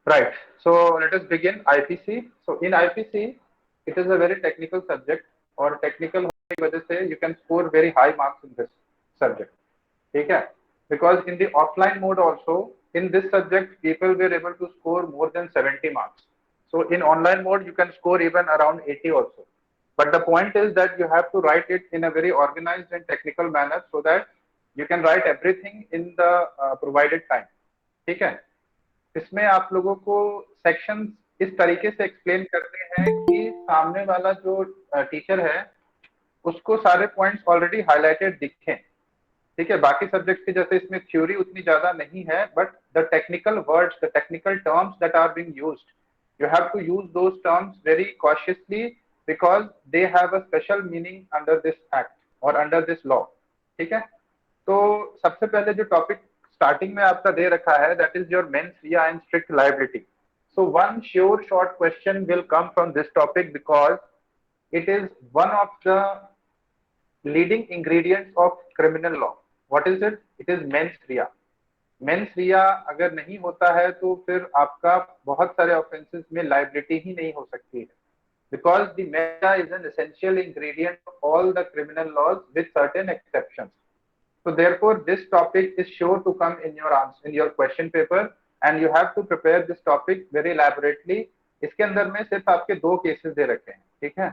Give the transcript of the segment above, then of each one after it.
Right. So let us begin IPC. So in IPC, it is a very technical subject और technical होने की वजह से you can score very high marks in this subject. ठीक है? Because in the offline mode also, in this subject, people were able to score more than 70 marks. So in online mode, you can score even around 80 also. But the point is that you have to write it in a very organized and technical manner so that you can write everything in the provided time. ठीक है? इसमें आप लोगों को section इस तरीके से explain करते हैं कि सामने वाला जो टीचर है उसको सारे पॉइंट्स ऑलरेडी हाईलाइटेड दिखें। ठीक है, बाकी सब्जेक्ट के जैसे इसमें थ्योरी उतनी ज्यादा नहीं है, but the technical words, the technical terms that are being used, you have to use those terms very cautiously because they have a special meaning under this act और अंडर दिस लॉ। ठीक है, तो सबसे पहले जो topic starting में आपका दे रखा है that is your mains rea and strict liability. So one sure short question will come from this topic because it is one of the leading ingredients of criminal law. What is it? It is mens rea. Mains रिया अगर नहीं होता है तो फिर आपका बहुत सारे offences में लाइबिलिटी ही नहीं हो सकती है, because the mens is an essential ingredient of all the criminal laws with certain exceptions. So therefore, this topic is sure to come in your answer, in your question paper, and you have to prepare this topic very elaborately. इसके अंदर में सिर्फ आपके दो cases they रखे हैं, ठीक है,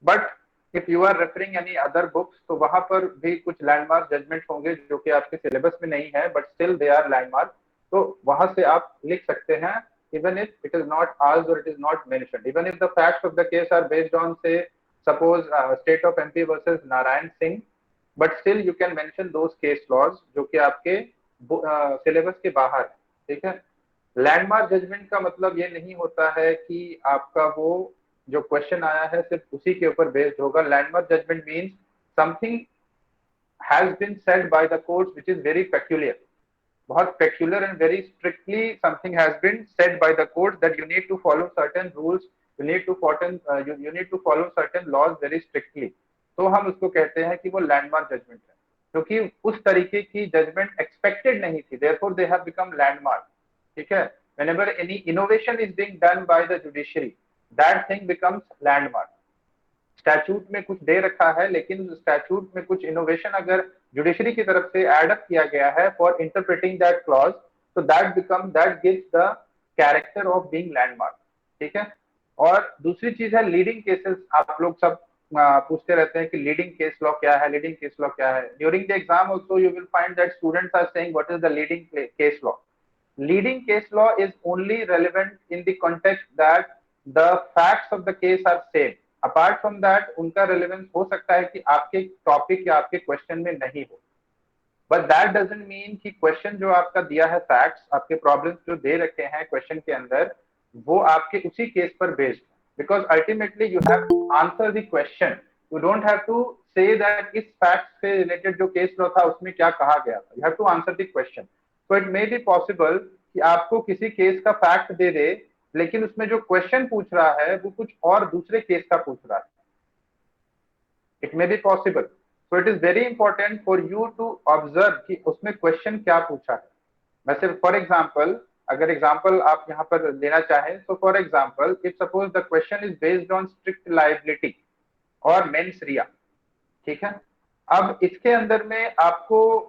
but if you are referring any other books तो वहां पर भी कुछ लैंडमार्क जजमेंट होंगे जो कि आपके सिलेबस में नहीं है, but still they are landmark, तो वहां से आप लिख सकते हैं even if it is not asked or it is not mentioned, even if the facts of the case are based on, say, suppose state of MP versus Narayan Singh, but still you can mention those case laws जो कि आपके syllabus के बाहर है। ठीक है, landmark judgement का मतलब ये नहीं होता है कि आपका वो जो क्वेश्चन आया है सिर्फ उसी के ऊपर बेस्ड होगा। Landmark judgement means something has been said by the court which is very peculiar, बहुत peculiar and very strictly something has been said by the court that you need to follow certain rules, you need to you need to follow certain laws very strictly, तो हम उसको कहते हैं कि वो landmark judgement है, क्योंकि उस तरीके की जजमेंट एक्सपेक्टेड नहीं थी, therefore they have become landmark. ठीक है, whenever any innovation is being done by the judiciary, that thing becomes landmark. Statute में कुछ दे रखा है लेकिन स्टैच्यूट में कुछ इनोवेशन अगर जुडिशरी की तरफ से एड अप किया गया है फॉर इंटरप्रेटिंग दैट क्लॉज, तो that gives the character of being landmark. ठीक है, और दूसरी चीज है लीडिंग केसेस। आप लोग सब पूछते रहते हैं कि लीडिंग केस लॉ क्या है, लीडिंग केस लॉ क्या है। During the exam also you will find that students are saying what is the leading case law. Leading case law is only relevant in the context that the facts of the case are same. Apart from that, उनका relevance हो सकता है कि आपके topic या आपके question में नहीं हो, बट दैट डजंट मीन कि क्वेश्चन जो आपका दिया है, फैक्ट्स आपके प्रॉब्लम्स जो दे रखे हैं क्वेश्चन के अंदर, वो आपके उसी केस पर बेस्ड है, because ultimately you have to answer the question, you don't have to say that इस फैक्ट से रिलेटेड जो केस लॉ था उसमें क्या कहा गया था, you have to answer the question. So it may be possible कि आपको किसी केस का फैक्ट दे दे लेकिन उसमें जो क्वेश्चन पूछ रहा है वो कुछ और दूसरे केस का पूछ रहा है, it may be possible. So it is very important for you to observe कि उसमें क्वेश्चन क्या पूछा है। वैसे फॉर एग्जाम्पल, अगर एग्जाम्पल आप यहाँ पर लेना चाहें, तो for example if suppose the question is based on strict liability और मेंस रिया, ठीक है, अब इसके अंदर में आपको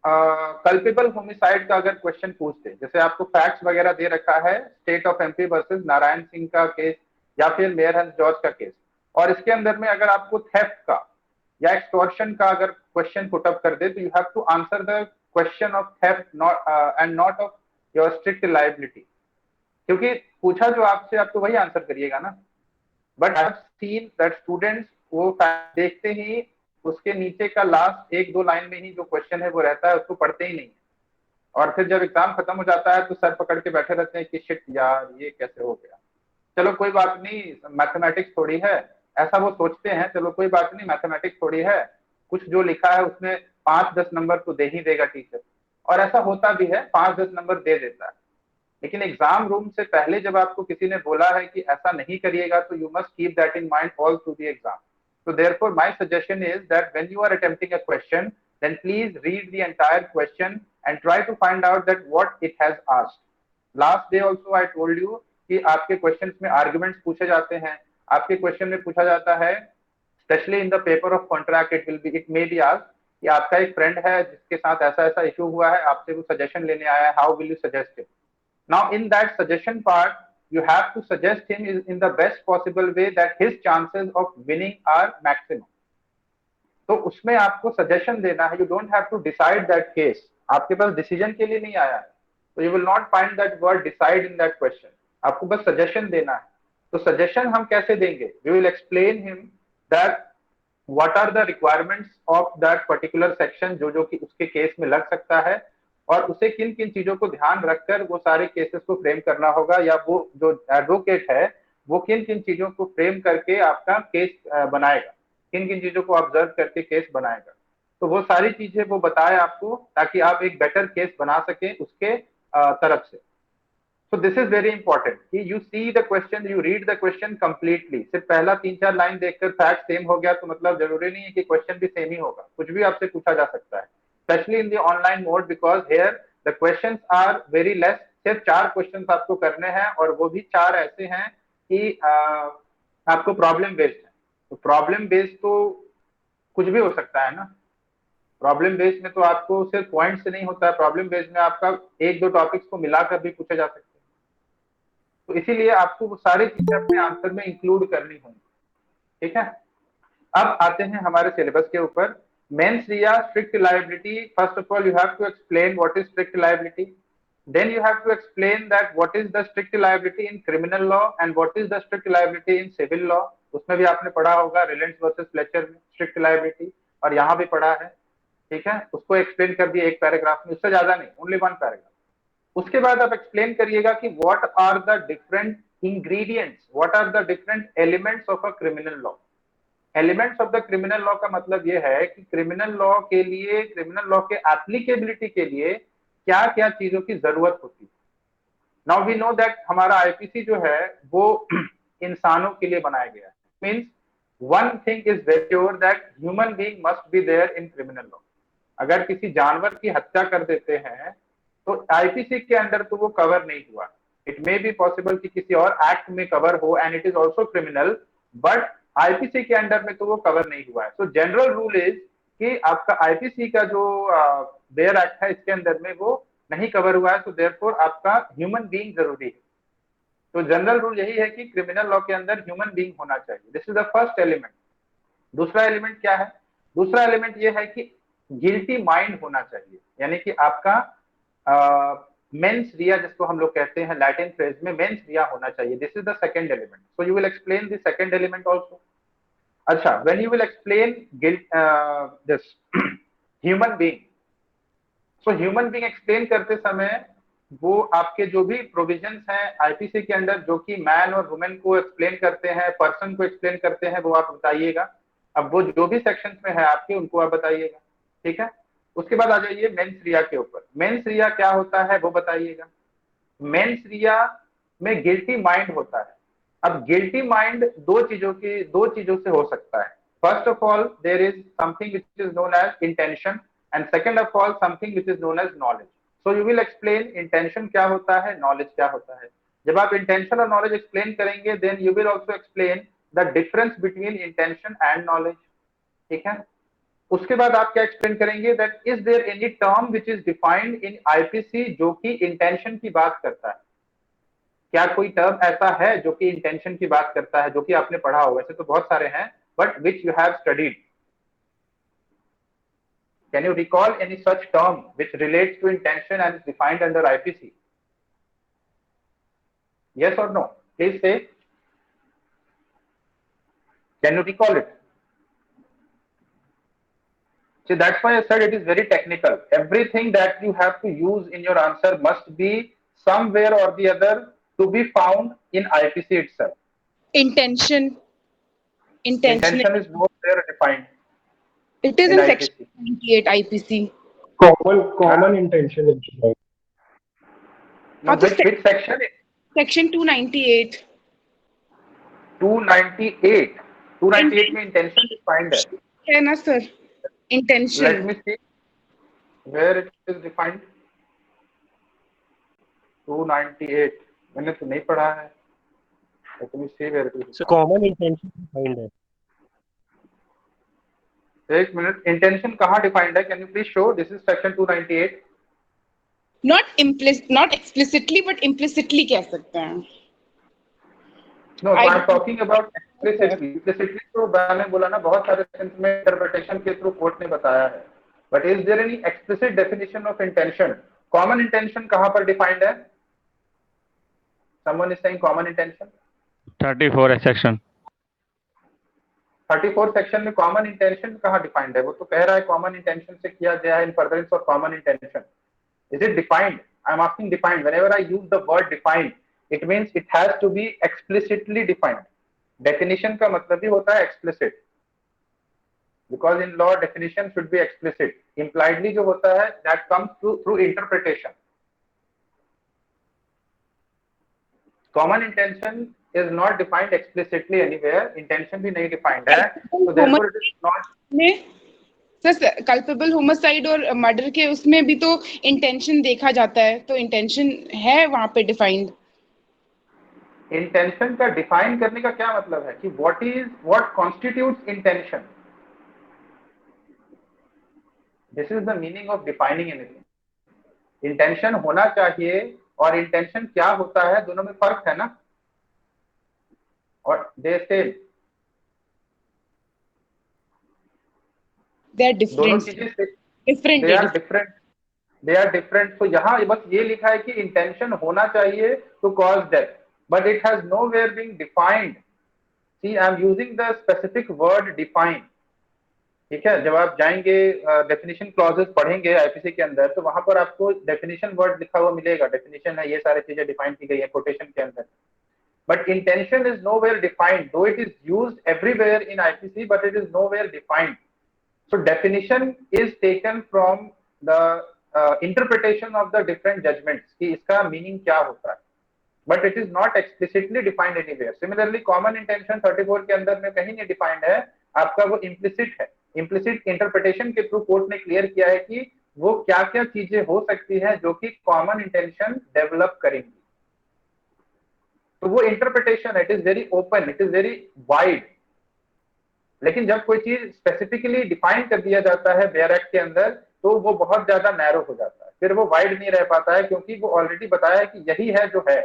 कल्पेबल होमिसाइड का अगर क्वेश्चन पूछते, जैसे आपको फैक्ट्स वगैरह दे रखा है state of MP versus Narayan Singh का केस या फिर मेयर हंस जॉर्ज का केस, और इसके अंदर में अगर आपको थेफ्ट का या एक्सटॉर्शन का अगर क्वेश्चन पुट अप कर दे, तो you have to answer the question of theft and not of your strict liability, क्योंकि पूछा जो आपसे आप तो वही आंसर करिएगा ना। But I have seen that students वो देखते ही उसके नीचे का लास्ट एक दो लाइन में ही जो क्वेश्चन है वो रहता है, उसको पढ़ते ही नहीं, और फिर जब एग्जाम खत्म हो जाता है तो सर पकड़ के बैठे रहते हैं कि शिट यार ये कैसे हो गया। चलो कोई बात नहीं, मैथमेटिक्स थोड़ी है, ऐसा वो सोचते हैं, चलो कोई बात नहीं मैथमेटिक्स थोड़ी है, कुछ जो लिखा है उसमें 5-10 नंबर तो दे ही देगा टीचर, और ऐसा होता भी है, 5-10 नंबर दे देता है। लेकिन एग्जाम रूम से पहले जब आपको किसी ने बोला है कि ऐसा नहीं करिएगा, तो you must keep that in mind all through the exam. So therefore, my suggestion is that when you are attempting a question, then please read the entire question and try to find out that what it has asked. Last day also I told you कि आपके question में arguments पूछे जाते हैं, आपके question में पूछा जाता है, specially in the paper of contract it may be asked कि आपका एक फ्रेंड है जिसके साथ ऐसा ऐसा इशू हुआ है, आपसे वो सजेशन लेने आया है, how will you suggest it? Now in that suggestion part you have to suggest him in the best possible way that his chances of winning are maximum. तो उसमें आपको सजेशन देना है, you don't have to decide that case, आपके पास decision के लिए नहीं आया है, तो you will not find that word decide in that question, आपको बस सजेशन देना है। तो सजेशन हम कैसे देंगे? We will explain him that what are the requirements of that particular section, जो जो कि उसके केस में लग सकता है, और उसे किन किन चीजों को ध्यान रखकर वो सारे केसेस को फ्रेम करना होगा, या वो जो एडवोकेट है वो किन किन चीजों को फ्रेम करके आपका केस बनाएगा, किन किन चीजों को ऑब्जर्व करके केस बनाएगा। तो वो सारी चीजें वो बताए आपको ताकि आप एक बेटर केस बना सके उसके तरफ से। So this is very important कि you see the question, you read the question completely। सिर्फ पहला 3-4 लाइन देखकर फैक्ट सेम हो गया तो मतलब जरूरी नहीं है कि क्वेश्चन भी सेम ही होगा, कुछ भी आपसे पूछा जा सकता है, specially in the online mode, because here the questions are very less. सिर्फ 4 क्वेश्चंस आपको करने हैं और वो भी 4 ऐसे हैं कि आपको प्रॉब्लम बेस्ड है। तो प्रॉब्लम बेस्ड तो कुछ भी हो सकता है ना, प्रॉब्लम बेस्ड में तो आपको सिर्फ पॉइंट से नहीं होता है, प्रॉब्लम बेस्ड में आपका 1-2 टॉपिक्स को मिलाकर भी पूछे जा सकते हैं। तो इसीलिए आपको वो सारी चीजें अपने आंसर में इंक्लूड करनी होंगी, ठीक है। अब आते हैं हमारे सिलेबस के ऊपर। Mens rea strict liability, first of all you have to explain what is strict liability, then you have to explain that what is the strict liability in criminal law and what is the strict liability in civil law। उसमें भी आपने पढ़ा होगा रिलेंस versus Fletcher में strict liability, और यहाँ भी पढ़ा है, ठीक है। उसको एक्सप्लेन कर दिया एक पैराग्राफ में, उससे ज्यादा नहीं, ओनली 1 पैराग्राफ। उसके बाद आप एक्सप्लेन करिएगा कि what are the different ingredients, what are the different elements of a criminal law. Elements of the criminal law का मतलब ये है कि क्रिमिनल लॉ के लिए, क्रिमिनल लॉ के एप्लीकेबिलिटी के लिए क्या क्या चीजों की जरूरत होती है। नाउ वी नो दैट हमारा आईपीसी जो है वो इंसानों के लिए बनाया गया है, means one thing is very sure that human being must be there in criminal law. अगर किसी जानवर की हत्या कर देते हैं तो आईपीसी के अंदर तो वो कवर नहीं हुआ, इट मे बी पॉसिबल कि किसी और एक्ट में कवर हो and it is also criminal, but IPC के अंडर में तो वो कवर नहीं हुआ है। सो जनरल रूल इज कि आपका आईपीसी का जो बेयर एक्ट है इसके अंदर में वो नहीं कवर हुआ है, तो देयरफॉर आपका ह्यूमन बीइंग जरूरी है। तो जनरल रूल यही है कि क्रिमिनल लॉ के अंदर ह्यूमन बीइंग होना चाहिए, this is the first element. दूसरा एलिमेंट क्या है? दूसरा एलिमेंट ये है कि गिल्टी माइंड होना चाहिए, यानी कि आपका मेंस रिया जिसको हम लोग कहते हैं लैटिन फ्रेज में, मेंस रिया होना चाहिए, this is the second element. So you will explain the second element also. अच्छा, when you will explain guilt this human being, so human being explain करते समय वो आपके जो भी प्रोविजंस हैं आईपीसी के अंदर जो कि मैन और वुमेन को एक्सप्लेन करते हैं, पर्सन को एक्सप्लेन करते हैं, वो आप बताइएगा। अब वो जो भी सेक्शंस में है आपके उनको आप बताइएगा, ठीक है। उसके बाद आ जाइए मेंस रिया के ऊपर। मेंस रिया क्या होता है वो बताइएगा। मेंस रिया में गिल्टी माइंड होता है। अब गिल्टी माइंड दो चीजों से हो सकता है। First of all there is something which is known as intention, and second of all something which is known as knowledge. So you will explain intention क्या होता है, नॉलेज क्या होता है। जब आप इंटेंशन और नॉलेज एक्सप्लेन करेंगे then you will also explain the difference between intention and knowledge, ठीक है। उसके बाद आप क्या एक्सप्लेन करेंगे that is there any term which is defined in IPC जो कि इंटेंशन की बात करता है। क्या कोई टर्म ऐसा है जो कि इंटेंशन की बात करता है, जो कि आपने पढ़ा हो? वैसे तो बहुत सारे हैं, but which you have studied. Can you recall any such term which relates to intention and is defined under IPC? Yes और no, please say. Can you recall it? So that's why I said it is very technical. Everything that you have to use in your answer must be somewhere or the other to be found in IPC itself. Intention. Intention is not there defined It is in in section IPC. 98 IPC. Common intention is defined. No, which section? Section 298. 298. 298 में intention defined है. है ना sir? Intention. Let me see where it is defined. 298 मैंने तो नहीं पढ़ा है। Let me see where it is. So common intention defined है। एक मिनट, इंटेंशन कहाँ डिफाइंड है? Can you please show? This is section 298। not explicitly but implicitly कह सकते हैं। No, I am talking about explicitly. Explicitly तो मैंने बोला ना, बहुत सारे सेंस में इंटरप्रिटेशन के थ्रू कोर्ट ने बताया है, but is there any explicit definition of intention? Common intention कहाँ पर डिफाइंड है? Someone is saying common intention. 34 है सेक्शन। 34 सेक्शन में कॉमन इंटेंशन कहाँ डिफाइंड है? वो तो कह रहा है कॉमन इंटेंशन से किया गया है इन furtherance of common intention. Is it defined? I am asking defined. Whenever I use the word defined, it means it has to be explicitly defined. Definition का मतलब ही होता है explicit. Because in law definition should be explicit. Impliedly जो होता है that comes through interpretation. Common intention is not defined explicitly anywhere. Intention भी नहीं defined है. So therefore it is not. Sir culpable homicide और मर्डर के उसमें भी तो इंटेंशन देखा जाता है, तो इंटेंशन है वहां पे डिफाइंड। इंटेंशन का डिफाइन करने का क्या मतलब है कि what constitutes intention? This is the meaning of defining anything. Intention होना चाहिए और इंटेंशन क्या होता है, दोनों में फर्क है ना। और दे से दे आर दोनों डिफरेंट, चीजें डिफरेंट दे आर डिफरेंट। तो यहाँ बस ये लिखा है कि इंटेंशन होना चाहिए to cause death, but it has nowhere being defined. See I am using the specific word define. ठीक है, जब आप जाएंगे डेफिनेशन क्लॉजेस पढ़ेंगे आईपीसी के अंदर, तो वहां पर आपको डेफिनेशन वर्ड लिखा हुआ मिलेगा। डेफिनेशन है, ये सारी चीजें डिफाइन की गई है कोटेशन के अंदर। But intention is nowhere defined, though it is used everywhere in IPC, but it is nowhere defined. So definition is taken from the interpretation of the different judgments कि इसका meaning क्या होता है, but it is not explicitly defined anywhere. Similarly, common intention 34 के अंदर में कहीं नहीं defined है, आपका वो implicit है। Implicit interpretation के थ्रू कोर्ट ने क्लियर किया है कि वो क्या क्या चीजें हो सकती है जो कि common intention डेवलप करेंगी। तो वो इंटरप्रिटेशन है, it is very open, it is very wide. लेकिन जब कोई चीज स्पेसिफिकली डिफाइन कर दिया जाता है बेयर एक्ट के अंदर, तो वो बहुत ज्यादा नैरो हो जाता है, फिर वो वाइड नहीं रह पाता है, क्योंकि वो ऑलरेडी बताया है कि यही है जो है।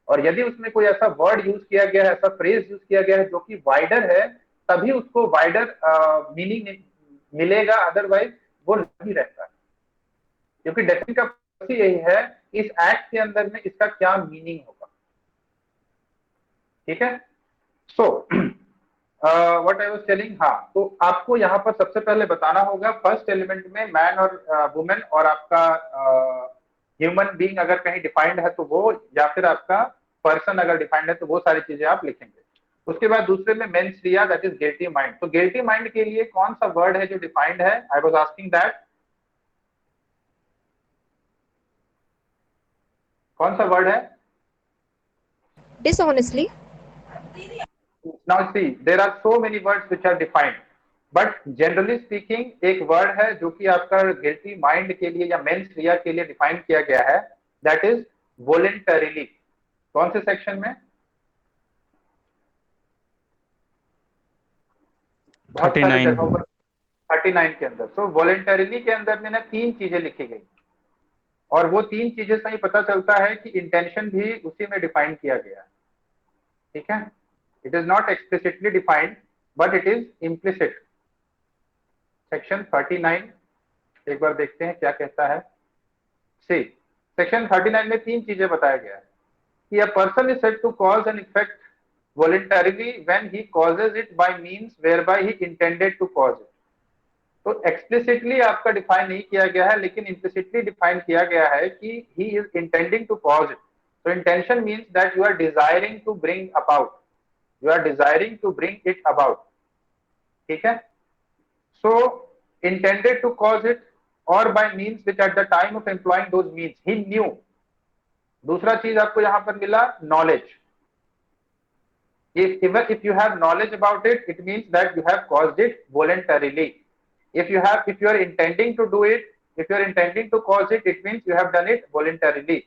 और यदि उसमें कोई ऐसा वर्ड यूज किया गया है, ऐसा फ्रेज यूज किया गया है जो कि वाइडर है, तभी उसको वाइडर मीनिंग मिलेगा, अदरवाइज वो नहीं रहता। क्योंकि डेफिनेशन का पर्पस यही है इस एक्ट के अंदर में इसका क्या मीनिंग होगा। ठीक है, so what I was telling, हाँ, तो आपको यहाँ पर सबसे पहले बताना होगा फर्स्ट एलिमेंट में मैन और वुमेन और आपका ह्यूमन बीइंग अगर कहीं डिफाइंड है तो वो, या फिर आपका पर्सन अगर डिफाइंड है तो वो सारी चीजें आप लिखेंगे। उसके बाद दूसरे में mens Riya, that is guilty mind. तो गिल्टी माइंड के लिए कौन सा वर्ड है जो डिफाइंड है? आई वाज आस्किंग दैट, कौन सा वर्ड है? Dishonestly. Now see, there are so many words which are defined, but generally speaking एक वर्ड है जो कि आपका गिल्टी माइंड के लिए या मेंस रिया के लिए डिफाइन किया गया है, that is voluntarily। कौन से सेक्शन में? 39 39 के अंदर। तो वॉलंटरीली के अंदर में ना तीन चीजें लिखी गई, और वो तीन चीजें से ही पता चलता है कि इंटेंशन भी उसी में डिफाइन किया गया है। ठीक है, it is not explicitly defined but it is implicit. Section 39 एक बार देखते हैं क्या कहता है। सी, सेक्शन 39 में तीन चीजें बताया गया है कि a person is said to cause an effect voluntarily when he causes it by means whereby he intended to cause it। तो एक्सप्लिसिटली आपका डिफाइन नहीं किया गया है, लेकिन इम्प्लिसिटली डिफाइन किया गया है कि he is intending to cause it। So intention means that you are desiring to bring about, you are desiring to bring it about। ठीक है, so intended to cause it or by means which at the time of employing those means he knew। दूसरा चीज आपको यहां पर मिला knowledge। Even if you have knowledge about it, it means that you have caused it voluntarily। If you are intending to do it, if you are intending to cause it, it means you have done it voluntarily।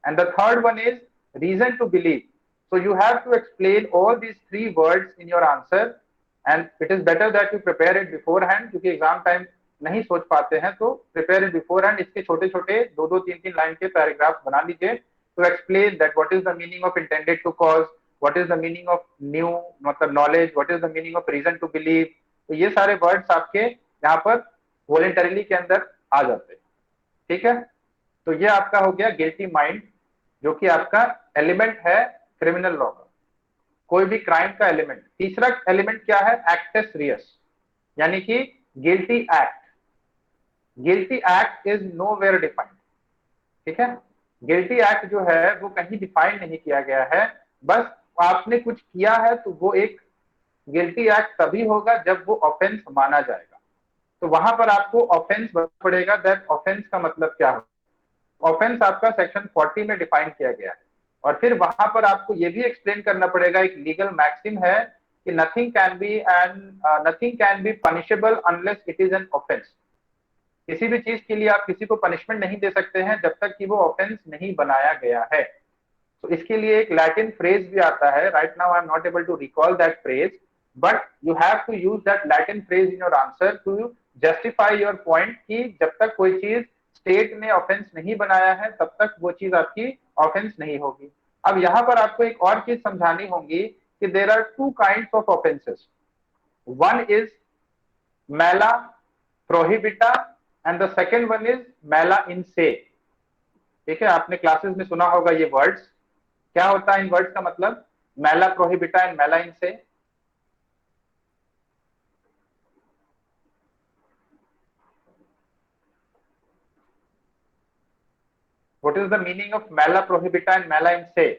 and the third one is reason to believe. So you have to explain all these three words in your answer, and it is better that you prepare it beforehand, क्योंकि exam time नहीं सोच पाते हैं, तो prepare it beforehand. इसके छोटे छोटे 2-2, 3-3 line के पैराग्राफ बना लीजिए to explain that what is the meaning of intended to cause, what is the meaning of new मतलब knowledge, what is the meaning of reason to believe. तो ये सारे वर्ड्स आपके यहाँ पर वॉलेंटरीली के अंदर आ जाते हैं. ठीक है, तो ये आपका हो गया गिल्टी माइंड, जो कि आपका एलिमेंट है क्रिमिनल लॉ का, कोई भी क्राइम का एलिमेंट. तीसरा एलिमेंट क्या है? एक्टस रियस, यानी कि guilty act. Guilty act is nowhere defined. ठीक है, गिल्टी एक्ट जो है वो कहीं डिफाइन नहीं किया गया है, बस आपने कुछ किया है तो वो एक गिल्टी एक्ट तभी होगा जब वो ऑफेंस माना जाएगा. तो वहां पर आपको ऑफेंस बताना पड़ेगा. दैट ऑफेंस का मतलब क्या है? ऑफेंस आपका सेक्शन 40 में डिफाइन किया गया है, और फिर वहां पर आपको ये भी एक्सप्लेन करना पड़ेगा. एक लीगल मैक्सिम है कि nothing can be punishable unless it is an offence. किसी भी चीज के लिए आप किसी को पनिशमेंट नहीं दे सकते हैं जब तक कि वो ऑफेंस नहीं बनाया गया है. तो इसके लिए एक लैटिन फ्रेज भी आता है. Right now I am not able to recall that phrase, but you have to use that Latin phrase in your answer to justify your point कि जब तक कोई चीज स्टेट ने ऑफेंस नहीं बनाया है तब तक वो चीज आपकी ऑफेंस नहीं होगी. अब यहाँ पर आपको एक और चीज समझानी होगी कि there are two kinds of offences. One is mala prohibita and the second one is mala in se. ठीक है, आपने क्लासेस में सुना होगा ये वर्ड्स. क्या होता है इन वर्ड्स का मतलब? मैला प्रोहिबिटा एंड मैला इन से. What is the meaning of mala prohibita and mala in se?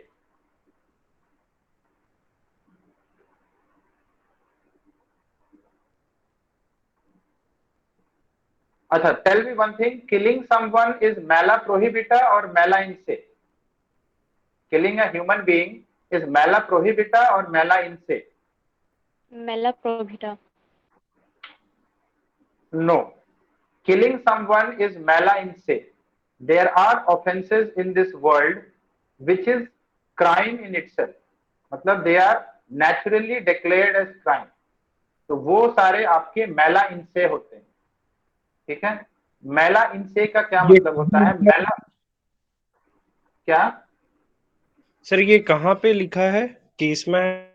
अच्छा, tell me one thing, killing someone is mala prohibita or mala in se? Killing a human being is mala prohibita or mala in se? Mala prohibita. No, killing someone is mala in se. There are offenses in this world which is crime in itself. मतलब they are naturally declared as crime. तो वो सारे आपके मैला इनसे होते हैं. ठीक है, मैला इनसे का क्या मतलब होता है? मैला क्या सर, ये कहाँ पे लिखा है केस में?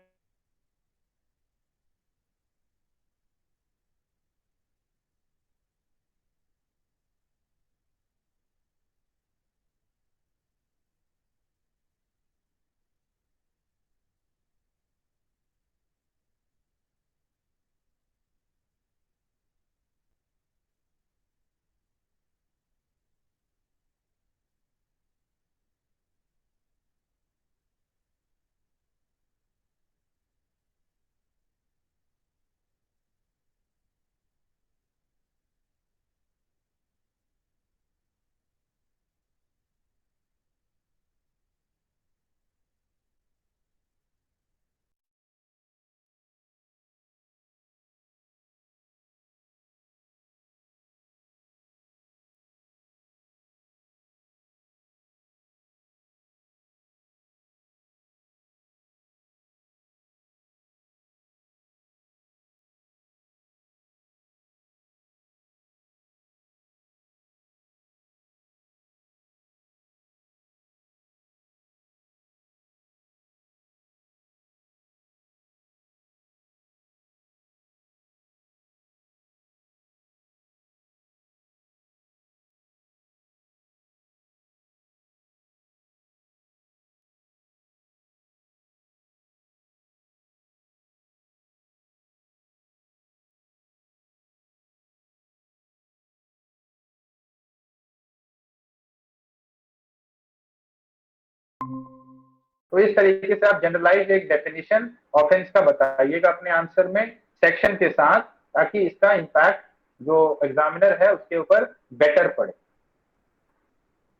तो इस तरीके से आप जनरलाइज एक डेफिनेशन ऑफेंस का बताइएगा अपने आंसर में सेक्शन के साथ, ताकि इसका इंपैक्ट जो एग्जामिनर है उसके ऊपर बेटर पड़े.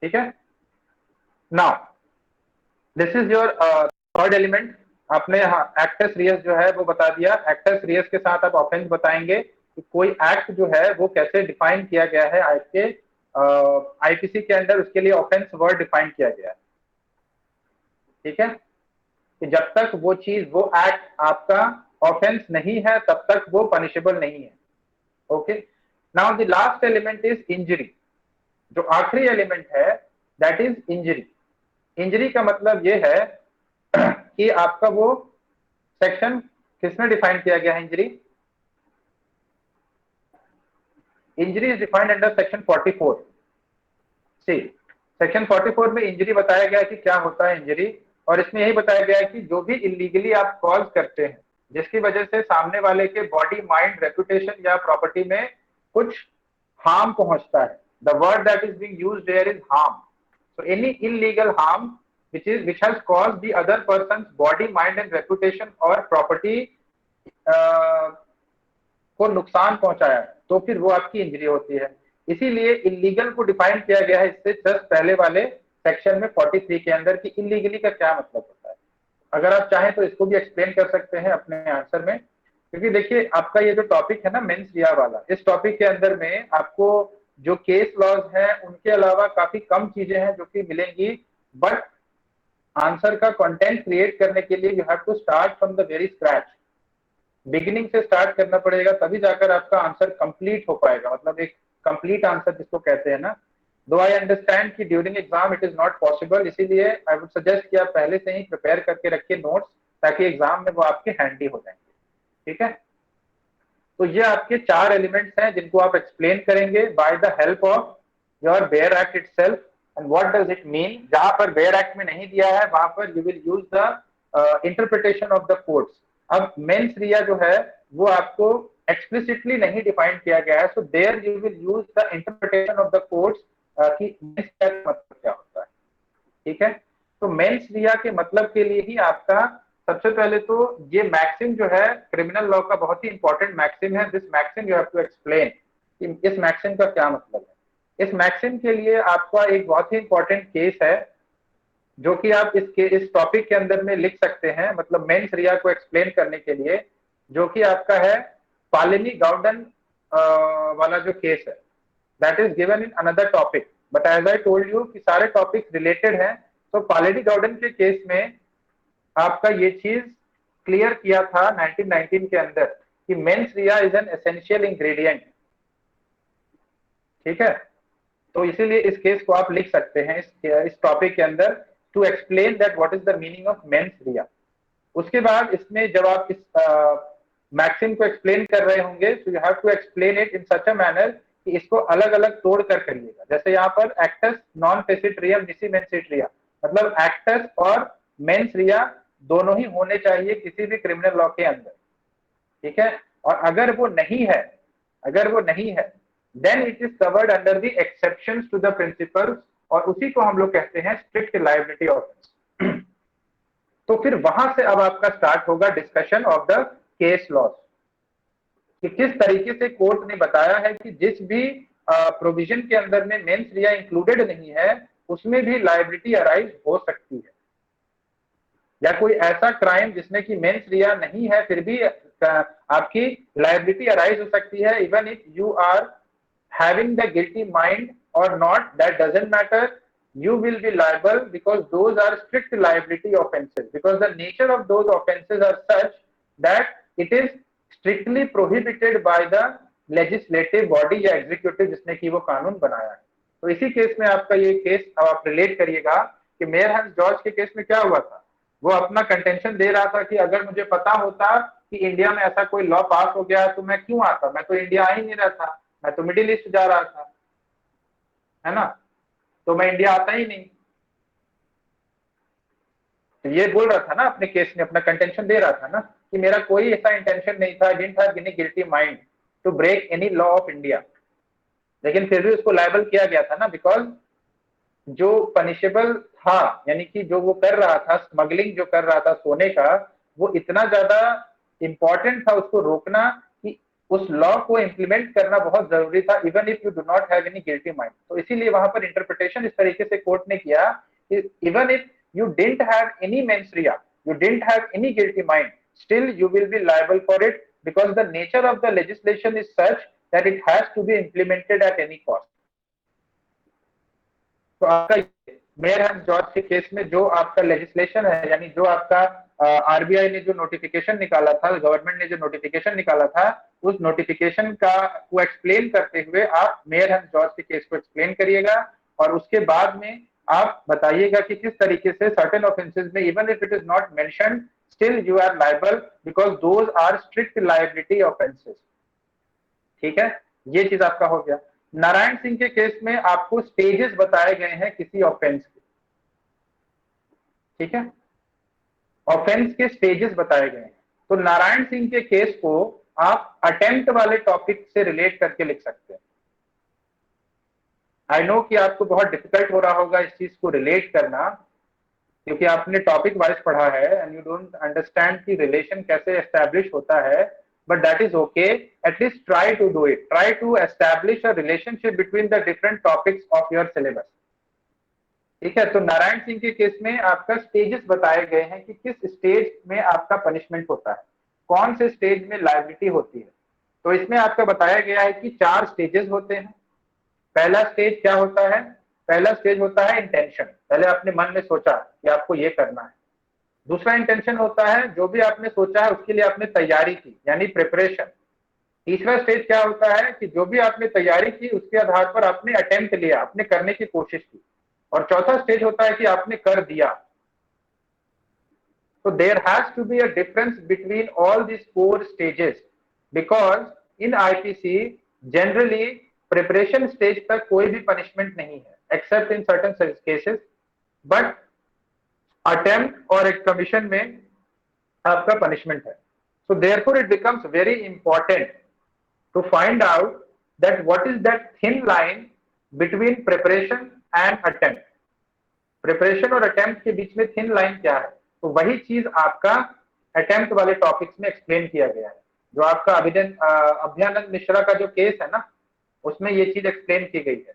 ठीक है, now this is your third element. आपने एक्टस रियस जो है वो बता दिया. एक्टस रियस के साथ आप ऑफेंस बताएंगे कि कोई एक्ट जो है वो कैसे डिफाइन किया गया है आपके आईपीसी के अंदर, उसके लिए ऑफेंस वर्ड डिफाइन किया गया है. ठीक है, कि जब तक वो चीज, वो एक्ट आपका ऑफेंस नहीं है तब तक वो पनिशेबल नहीं है। Okay, now the last element is injury. जो आखिरी एलिमेंट है दैट इज इंजरी। इंजरी का मतलब ये है कि आपका वो सेक्शन किसमें डिफाइन किया गया है injury? Injury is defined under section 44। See, section 44 में इंजरी बताया गया है कि क्या होता है इंजरी, और इसमें यही बताया गया है कि जो भी इलीगली आप कॉज करते हैं जिसकी वजह से सामने वाले के बॉडी, माइंड, रेपुटेशन या प्रॉपर्टी में कुछ हार्म पहुंचता है। The word that is being used there is harm. So any illegal harm which has caused the other person's body, mind and reputation or property को नुकसान पहुंचाया है, तो फिर वो आपकी इंजरी होती है। इसीलिए इलीगल को डिफाइन किया गया है इससे जस्ट पहले वाले सेक्शन में 43 के अंदर कि इलीगली का क्या मतलब होता है। अगर आप चाहें तो इसको भी एक्सप्लेन कर सकते हैं अपने आंसर में, क्योंकि देखिए आपका ये जो टॉपिक है ना मेंस रिया वाला, इस टॉपिक के अंदर में आपको जो केस लॉज हैं उनके अलावा काफी कम चीजें हैं जो कि मिलेंगी, बट आंसर का कंटेंट क्रिएट करने के लिए you have to start from the very scratch. Beginning से स्टार्ट करना पड़ेगा, तभी जाकर आपका आंसर कंप्लीट हो पाएगा, मतलब एक कंप्लीट आंसर जिसको कहते हैं ना। दो आई अंडरस्टैंड कि during exam it is not possible, इसीलिए आई वुड सजेस्ट कि आप पहले से ही प्रिपेयर करके रखिए नोट्स, ताकि एग्जाम में वो आपके हैंडी हो जाएंगे। ठीक है, तो ये आपके 4 एलिमेंट्स हैं जिनको आप एक्सप्लेन करेंगे by the help of your bare act itself and what does it mean. जहां पर बेयर एक्ट में नहीं दिया है वहां पर you will use the interpretation of the codes. अब मेंस रिया जो है वो आपको एक्सप्लिसिटली नहीं डिफाइन किया गया है, so there you will use the interpretation of the codes कि मेंस रिया का मतलब क्या होता है। ठीक है, तो मेंस रिया के मतलब के लिए ही आपका सबसे पहले तो ये मैक्सिम जो है क्रिमिनल लॉ का बहुत ही इंपॉर्टेंट मैक्सिम है। This maxim you have to explain, इस मैक्सिम का क्या मतलब है। इस मैक्सिम के लिए आपका एक बहुत ही इंपॉर्टेंट केस है जो कि आप इस टॉपिक के अंदर में लिख सकते हैं, मतलब मेंस रिया को एक्सप्लेन करने के लिए, जो कि आपका है पालिनी गाउडन वाला जो केस है, that is given in another topic, but as I told you कि सारे टॉपिक्स रिलेटेड हैं। तो पालिनी गाउडन के केस में आपका ये चीज क्लियर किया था 1919 के अंदर कि mens Riya is an essential ingredient. ठीक है, तो इसीलिए इस केस को आप लिख सकते हैं इस टॉपिक के अंदर, to explain that what is the meaning of mens rea. उसके बाद इसमें जब आप इस मैक्सिम को एक्सप्लेन कर रहे होंगे तो you have to explain it in such a manner कि इसको अलग अलग तोड़ कर करिएगा। जैसे यहाँ पर एक्टस नॉन फेसिट रियम निसी मेंसिट रिया, मतलब एक्टस और मेंस रिया दोनों ही होने चाहिए किसी भी क्रिमिनल लॉ के अंदर। ठीक है, और अगर वो नहीं है then it is covered under the exceptions to the principles, और उसी को हम लोग कहते हैं स्ट्रिक्ट लायबिलिटी ऑफेंस। तो फिर वहां से अब आपका स्टार्ट होगा discussion of the case laws, कि किस तरीके से कोर्ट ने बताया है कि जिस भी प्रोविजन के अंदर में मेंस रिया इंक्लूडेड नहीं है उसमें भी लायबिलिटी अराइज हो सकती है, या कोई ऐसा क्राइम जिसमें कि मेंस रिया नहीं है फिर भी आपकी लायबिलिटी अराइज हो सकती है, even if you are having the guilty mind और not, that doesn't matter, you will be liable because those are strict liability offenses, because the nature of those offenses are such that it is strictly prohibited by the legislative body या executive जिसने कि वो कानून बनाया है। तो इसी case में आपका ये केस अब आप रिलेट करिएगा कि मेयर हंस जॉर्ज के केस में क्या हुआ था। वो अपना कंटेंशन दे रहा था कि अगर मुझे पता होता कि इंडिया में ऐसा कोई लॉ पास हो गया तो मैं क्यों आता, मैं तो इंडिया आ ही नहीं रहा था, मैं तो मिडिल ईस्ट जा रहा था, है ना, तो मैं इंडिया आता ही नहीं। तो ये बोल रहा था ना अपने केस में, अपना कंटेंशन दे रहा था ना कि मेरा कोई ऐसा इंटेंशन नहीं था, didn't have any guilty mind to break any law of India, लेकिन फिर भी उसको लायबल किया गया था ना, बिकॉज जो पनिशेबल था, यानी कि जो वो कर रहा था, स्मगलिंग जो कर रहा था सोने का, वो इतना ज्यादा इंपॉर्टेंट था उसको रोकना कि उस लॉ को इंप्लीमेंट करना बहुत जरूरी था, even if you do not have any guilty mind. तो इसीलिए वहां पर इंटरप्रिटेशन इस तरीके से कोर्ट ने किया कि even if you didn't have any mains Riya, you didn't have any guilty mind, still you will be liable for it because the nature of the legislation is such that it has to be implemented at any cost। तो आपका mayor and George के case में जो आपका legislation है, यानी जो आपका आरबीआई ने जो नोटिफिकेशन निकाला था, गवर्नमेंट ने जो नोटिफिकेशन निकाला था, उस नोटिफिकेशन का को एक्सप्लेन करते हुए आप मेयर एंड जॉर्ज के केस को एक्सप्लेन करिएगा, और उसके बाद में आप बताइएगा कि किस तरीके से सर्टेन ऑफेंसेस में even if it is not mentioned still you are liable because those are strict liability offences. ठीक है, ये चीज आपका हो गया। नारायण सिंह के केस में आपको स्टेजेस बताए गए हैं किसी ऑफेंस के, ठीक है, ऑफेंस के स्टेजेस बताए गए हैं। तो नारायण सिंह के केस को आप अटेम्प्ट वाले टॉपिक से रिलेट करके लिख सकते हैं। आई नो कि आपको बहुत डिफिकल्ट हो रहा होगा इस चीज को रिलेट करना, क्योंकि आपने टॉपिक वाइज पढ़ा है एंड यू डोंट अंडरस्टैंड कि रिलेशन कैसे एस्टैब्लिश होता है, but that is okay, at least try to do it, try to establish a relationship between the different topics of your syllabus. ठीक है, तो नारायण सिंह के केस में आपका स्टेजेस बताए गए हैं कि किस स्टेज में आपका पनिशमेंट होता है, कौन से स्टेज में लायबिलिटी होती है। तो इसमें आपका बताया गया है कि 4 स्टेजेस होते हैं। पहला स्टेज क्या होता है? पहला स्टेज होता है इंटेंशन, पहले आपने मन में सोचा कि आपको ये करना है। दूसरा इंटेंशन होता है जो भी आपने सोचा है उसके लिए आपने तैयारी की, यानी प्रिपरेशन। तीसरा स्टेज क्या होता है कि जो भी आपने तैयारी की उसके आधार पर आपने अटेम्प्ट लिया, आपने करने की कोशिश की। और चौथा स्टेज होता है कि आपने कर दिया। So there has to be a difference between all these 4 stages, because in IPC generally preparation stage तक कोई भी punishment नहीं है except in certain cases, but attempt और एक commission में आपका punishment है। So therefore it becomes very important to find out that what is that thin line between preparation and attempt। Preparation और अटेम्प्ट के बीच में थिन लाइन क्या है, तो वही चीज आपका अटेम्प्ट वाले टॉपिक्स में एक्सप्लेन किया गया है। जो आपका अभ्यानंद मिश्रा का जो केस है ना, उसमें ये चीज एक्सप्लेन की गई है।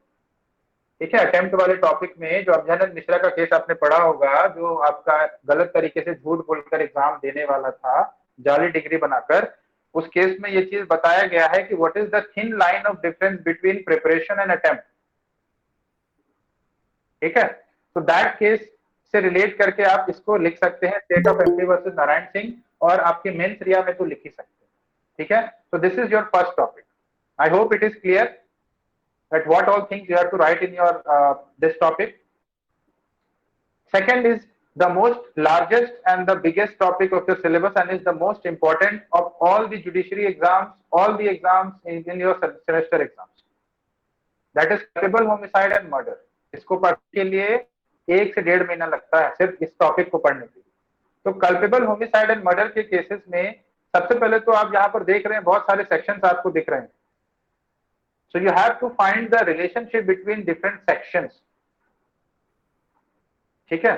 ठीक है, अटेम्प्ट वाले टॉपिक में जो अभ्यानंद मिश्रा का केस आपने पढ़ा होगा, जो आपका गलत तरीके से झूठ बोलकर एग्जाम देने वाला था, जाली डिग्री बनाकर, उस केस में ये चीज बताया गया है कि what is the thin line of difference between preparation and attempt. ठीक है, तो दैट केस से रिलेट करके आप इसको लिख सकते हैं, state of MP versus Narayan Singh, और आपके मेंस रिया में तो लिख ही सकते हैं। ठीक है, so this is your first topic. I hope it is clear that what all things you have to write in your this topic. Second is the most largest and the biggest topic of your syllabus and is the most important of all the judiciary exams, all the exams in your semester exams. That is culpable homicide and murder. इसको पढ़ने के लिए 1 से 1.5 महीना लगता है सिर्फ इस टॉपिक को पढ़ने के लिए। तो कल्पेबल होमिसाइड एंड मर्डर के केसेस में सबसे पहले तो आप यहाँ पर देख रहे हैं बहुत सारे सेक्शंस आपको दिख रहे हैं। So you have to find the relationship between different sections. ठीक है,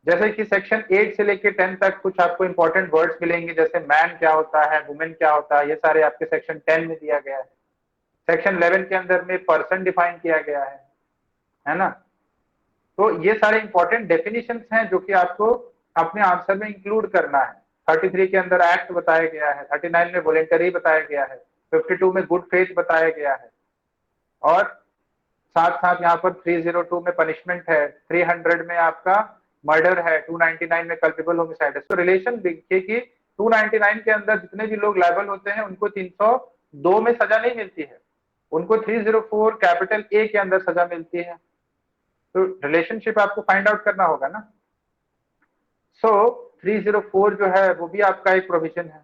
जैसे कि सेक्शन 8 से लेके 10 तक कुछ आपको इंपॉर्टेंट वर्ड्स मिलेंगे, जैसे मैन क्या होता है, वुमेन क्या होता है, ये सारे आपके सेक्शन 10 में दिया गया है। सेक्शन 11 के अंदर में पर्सन डिफाइन किया गया है ना। तो ये सारे इंपॉर्टेंट डेफिनेशंस हैं जो कि आपको अपने आंसर में इंक्लूड करना है। 33 के अंदर एक्ट बताया गया है, 39 में वॉलेंटरी बताया गया है, 52 में गुड फेथ बताया गया है, और साथ साथ यहाँ पर 302 में पनिशमेंट है, 300 में आपका मर्डर है, 299 में कल्पेबल होमिसाइड है। तो रिलेशन देखिए कि 299 के अंदर जितने भी लोग लायबल होते हैं उनको 302 में सजा नहीं मिलती है, उनको 304 कैपिटल ए के अंदर सजा मिलती है। तो रिलेशनशिप आपको फाइंड आउट करना होगा ना। सो 304 जो है वो भी आपका एक प्रोविजन है,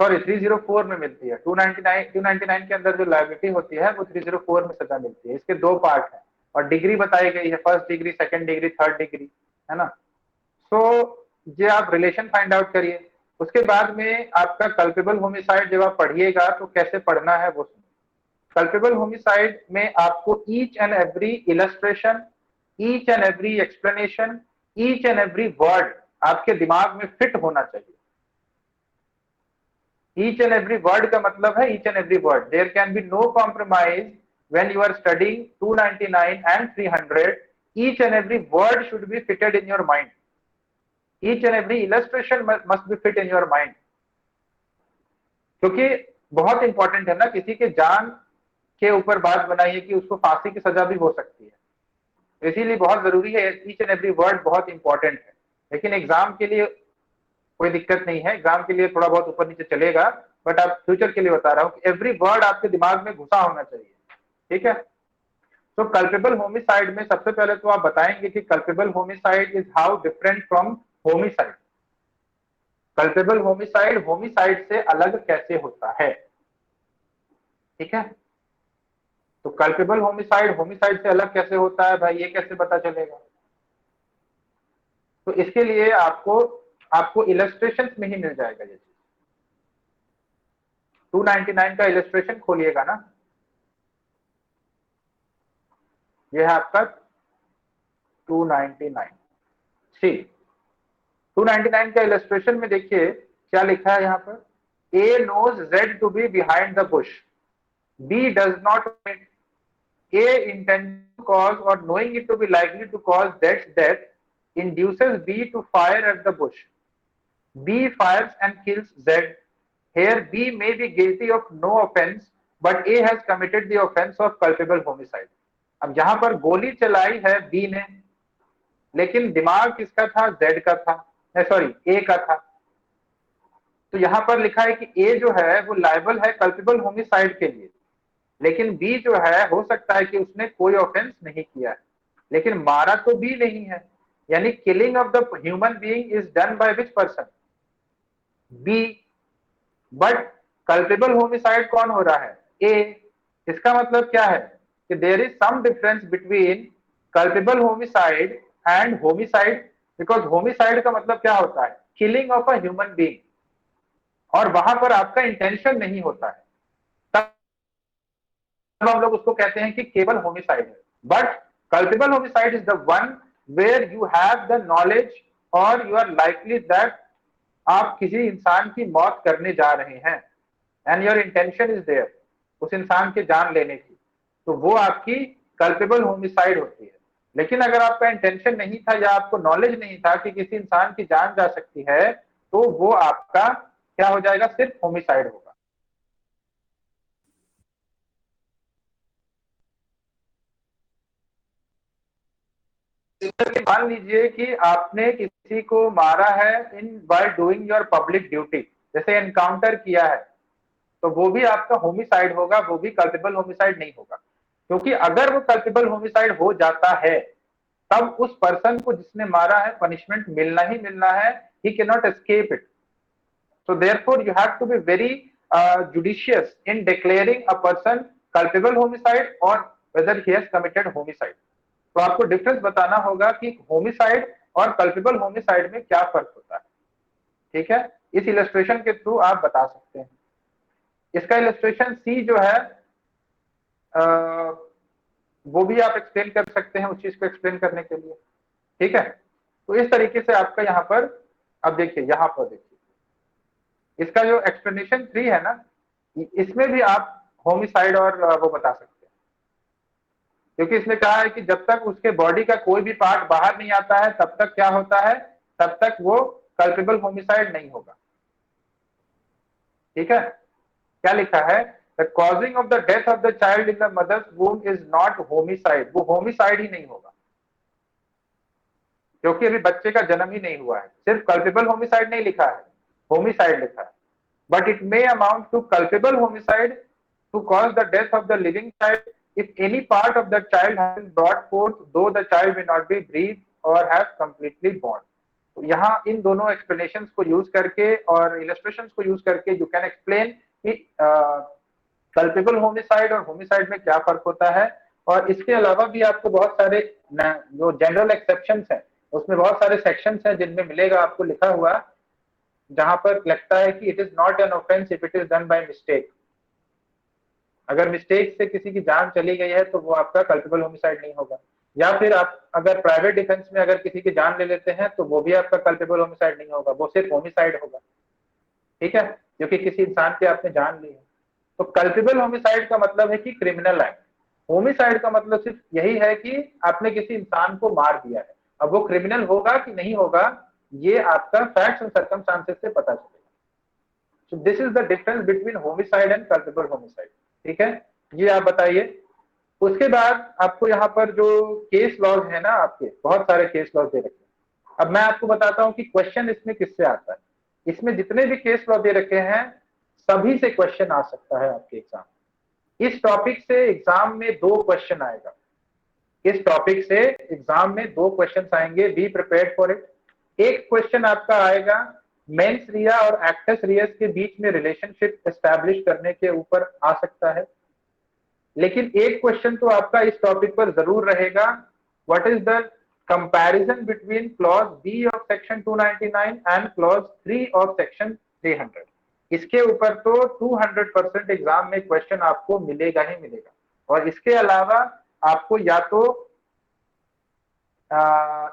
सॉरी 304 में मिलती है। 299 के अंदर जो लायबिलिटी होती है वो 304 में सजा मिलती है। इसके 2 पार्ट हैं और डिग्री बताई गई है, first degree, second degree, third degree, है ना। सो ये आप रिलेशन फाइंड आउट करिए। उसके बाद में आपका कल्पेबल होमिसाइड जब आप पढ़िएगा तो कैसे पढ़ना है वो सुनिए। कल्पेबल होमिसाइड में आपको each and every illustration, each and every explanation, each and every word आपके दिमाग में फिट होना चाहिए। ईच एंड एवरी वर्ड का मतलब है each and every word, there can be no compromise when you are studying 299 and 300। Each and every word should be fitted in your mind, each and every illustration must be fit in your mind, क्योंकि बहुत important है ना। किसी के जान के ऊपर बात बनाइए कि उसको फांसी की सजा भी हो सकती है, इसीलिए बहुत जरूरी है, ईच एंड एवरी वर्ड बहुत इंपॉर्टेंट है। लेकिन एग्जाम के लिए कोई दिक्कत नहीं है, एग्जाम के लिए थोड़ा बहुत ऊपर नीचे चलेगा, बट आप फ्यूचर के लिए बता रहा हूँ कि एवरी वर्ड आपके दिमाग में घुसा होना चाहिए। ठीक है। तो कल्पेबल होमिसाइड में सबसे पहले तो आप बताएंगे कि culpable homicide is how different from homicide. Culpable homicide homicide से अलग कैसे होता है। ठीक है। तो कल्पेबल होमिसाइड होमिसाइड से अलग कैसे होता है भाई, ये कैसे पता चलेगा? तो इसके लिए आपको आपको इलस्ट्रेशन में ही मिल जाएगा ये चीज। 299 का इलस्ट्रेशन खोलिएगा ना, ये है आपका 299। ठीक, 299 का इलस्ट्रेशन में देखिए क्या लिखा है यहाँ पर, A knows Z to be behind the bush, B does not know it. A intends to cause or knowing it to be likely to cause Z's death induces B to fire at the bush. B fires and kills Z. Here B may be guilty of no offense, but A has committed the offense of culpable homicide. अब यहाँ पर गोली चलाई है B ने, लेकिन दिमाग किसका था? Z का था, सॉरी A का था। तो यहाँ पर लिखा है कि A जो है वो लायबल है कल्पेबल होमिसाइड के लिए, लेकिन B जो है हो सकता है कि उसने कोई ऑफेंस नहीं किया है, लेकिन मारा तो B नहीं है। यानी killing of the human being is done by which person? B। But culpable homicide कौन हो रहा है? A। इसका मतलब क्या है कि there is some difference between culpable homicide and homicide, because homicide का मतलब क्या होता है? Killing of a human being, और वहां पर आपका इंटेंशन नहीं होता है, तब हम लोग उसको कहते हैं कि केवल होमिसाइड है। But culpable homicide is the one where you have the knowledge और यू आर लाइकली दैट आप किसी इंसान की मौत करने जा रहे हैं and your intention is there उस इंसान के जान लेने की, तो वो आपकी कल्पेबल होमिसाइड होती है। लेकिन अगर आपका इंटेंशन नहीं था या आपको नॉलेज नहीं था कि किसी इंसान की जान जा सकती है, तो वो आपका क्या हो जाएगा? सिर्फ होमिसाइड होगा। मान लीजिए कि आपने किसी को मारा है in by doing your public duty, जैसे एनकाउंटर किया है, तो वो भी आपका होमिसाइड होगा, वो भी कल्पेबल होमिसाइड नहीं होगा। क्योंकि अगर वो कल्पेबल होमिसाइड हो जाता है, तब उस पर्सन को जिसने मारा है पनिशमेंट मिलना ही मिलना है, he can not escape it. So therefore you have to be very judicious in declaring a person culpable homicide or whether he has committed homicide. तो आपको डिफरेंस बताना होगा कि होमिसाइड और कल्पेबल होमिसाइड में क्या फर्क होता है। ठीक है, इस इलस्ट्रेशन के थ्रू आप बता सकते हैं। इसका इलस्ट्रेशन सी जो है वो भी आप एक्सप्लेन कर सकते हैं उस चीज को एक्सप्लेन करने के लिए। ठीक है, तो इस तरीके से आपका यहाँ पर, अब देखिए यहाँ पर देखिए इसका जो एक्सप्लेनेशन 3 है ना, इसमें भी आप होमिसाइड और वो बता सकते हैं, क्योंकि इसमें कहा है कि जब तक उसके बॉडी का कोई भी पार्ट बाहर नहीं आता है तब तक क्या होता है? तब तक वो कल्पेबल होमिसाइड नहीं होगा। ठीक है, क्या लिखा है? The causing of the death of the child in the mother's womb is not homicide. वो होमिसाइड ही नहीं होगा, क्योंकि अभी बच्चे का जन्म ही नहीं हुआ है। सिर्फ कल्पेबल होमिसाइड नहीं लिखा है, होमिसाइड लिखा है। But it may amount to culpable homicide to cause the death of the living child if any part of the child has been brought forth though the child may not be breathed or has completely born। तो यहाँ इन दोनों explanations को use करके और illustrations को use करके you can explain कि culpable homicide और होमिसाइड में क्या फर्क होता है। और इसके अलावा भी आपको बहुत सारे जो जनरल एक्सेप्शंस हैं उसमें बहुत सारे सेक्शंस हैं जिनमें मिलेगा आपको लिखा हुआ, जहां पर लगता है कि it is not an offence if it is done by mistake. अगर मिस्टेक से किसी की जान चली गई है तो वो आपका कल्पेबल होमिसाइड नहीं होगा। या फिर आप अगर प्राइवेट डिफेंस में अगर किसी की जान ले लेते हैं तो वो भी आपका कल्पेबल होमिसाइड नहीं होगा, वो सिर्फ होमिसाइड होगा। ठीक है, क्योंकि किसी इंसान की आपने जान ली है। तो कल्पेबल होमिसाइड का मतलब है कि क्रिमिनल एक्ट, होमिसाइड का मतलब सिर्फ यही है कि आपने किसी इंसान को मार दिया है। अब वो क्रिमिनल होगा कि नहीं होगा ये आपका फैक्ट्स एंड सर्कमस्टांसेस से पता चलेगा। सो this is the difference between homicide and culpable homicide. ठीक है, ये आप बताइए। उसके बाद आपको यहाँ पर जो केस लॉज है ना, आपके बहुत सारे केस लॉज दे रखे हैं। अब मैं आपको बताता हूँ कि क्वेश्चन इसमें किससे आता है। इसमें जितने भी केस लॉ दे रखे हैं सभी से क्वेश्चन आ सकता है आपके एग्जाम। इस टॉपिक से एग्जाम में 2 क्वेश्चन आएगा। इस टॉपिक से एग्जाम में 2 क्वेश्चन आएंगे, बी प्रिपेयर्ड फॉर इट। एक क्वेश्चन आपका आएगा मेंस रिया और एक्टस रियस के बीच में रिलेशनशिप एस्टैब्लिश करने के ऊपर आ सकता है। लेकिन एक क्वेश्चन तो आपका इस टॉपिक पर जरूर रहेगा, what is the comparison between clause B of section 299 and clause 3 of section 300। इसके ऊपर तो 200% एग्जाम में क्वेश्चन आपको मिलेगा ही मिलेगा। और इसके अलावा आपको या तो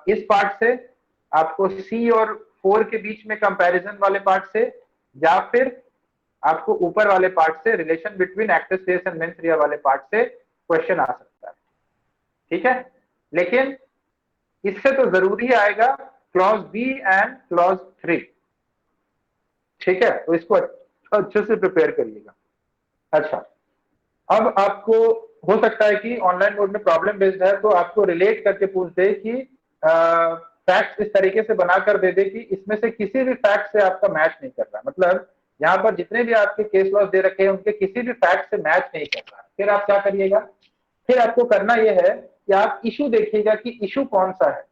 इस पार्ट से, आपको सी और 4 के बीच में कंपैरिजन वाले पार्ट से, या फिर आपको ऊपर वाले पार्ट से relation between actus reus and mens rea वाले पार्ट से क्वेश्चन आ सकता है। ठीक है, लेकिन इससे तो जरूरी आएगा क्लॉज बी एंड क्लॉज 3। ठीक है, तो इसको अच्छे से प्रिपेयर करिएगा। अच्छा, अब आपको हो सकता है कि ऑनलाइन मोड में प्रॉब्लम बेस्ड है, तो आपको रिलेट करके पूछ दे कि फैक्ट्स इस तरीके से बनाकर दे दे कि इसमें से किसी भी फैक्ट से आपका मैच नहीं कर रहा। मतलब यहाँ पर जितने भी आपके केस लॉस दे रखे हैं उनके किसी भी फैक्ट से मैच नहीं कर रहा। फिर आप क्या करिएगा, फिर आपको करना यह है कि आप इशू देखिएगा कि इशू कौन सा है।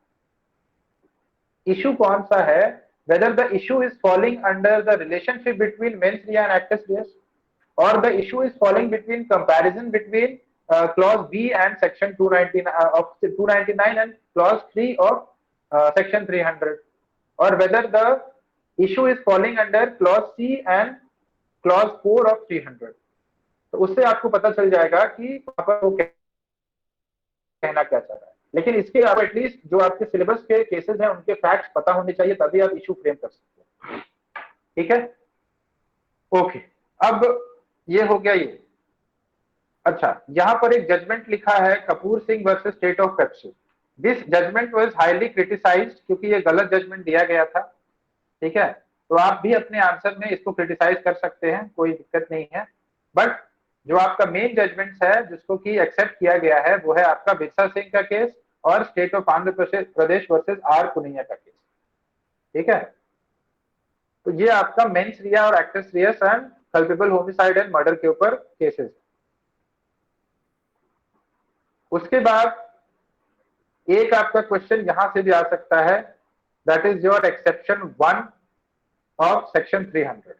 इशू कौन सा है, whether the issue is falling under the relationship between mens rea and actus reus, or the issue is falling between comparison between clause B and section 299 of 299 and clause 3 of section 300, or whether the issue is falling under clause C and clause 4 of 300। तो उससे आपको पता चल जाएगा कि वहां पर वो कहना क्या चाह रहा है। लेकिन इसके अलावा एटलीस्ट जो आपके सिलेबस के केसेस हैं उनके फैक्ट्स पता होने चाहिए, तभी आप इशू फ्रेम कर सकते हैं। ठीक है, ओके, अब ये हो गया ये। अच्छा, यहां पर एक जजमेंट लिखा है Kapur Singh versus state of PEPSU. This judgment was highly criticised क्योंकि ये गलत जजमेंट दिया गया था। ठीक है, तो आप भी अपने आंसर में इसको क्रिटिसाइज कर सकते हैं, कोई दिक्कत नहीं है। बट जो आपका मेन जजमेंट है जिसको कि एक्सेप्ट किया गया है वो है आपका बिरसा सिंह का केस और state of Andhra Pradesh versus R Punnaiah का केस। ठीक है, तो ये आपका मेंस रिया और actus reus and culpable homicide and murder के ऊपर केसेस। उसके बाद एक आपका क्वेश्चन यहां से भी आ सकता है, that is your exception 1 of section 300।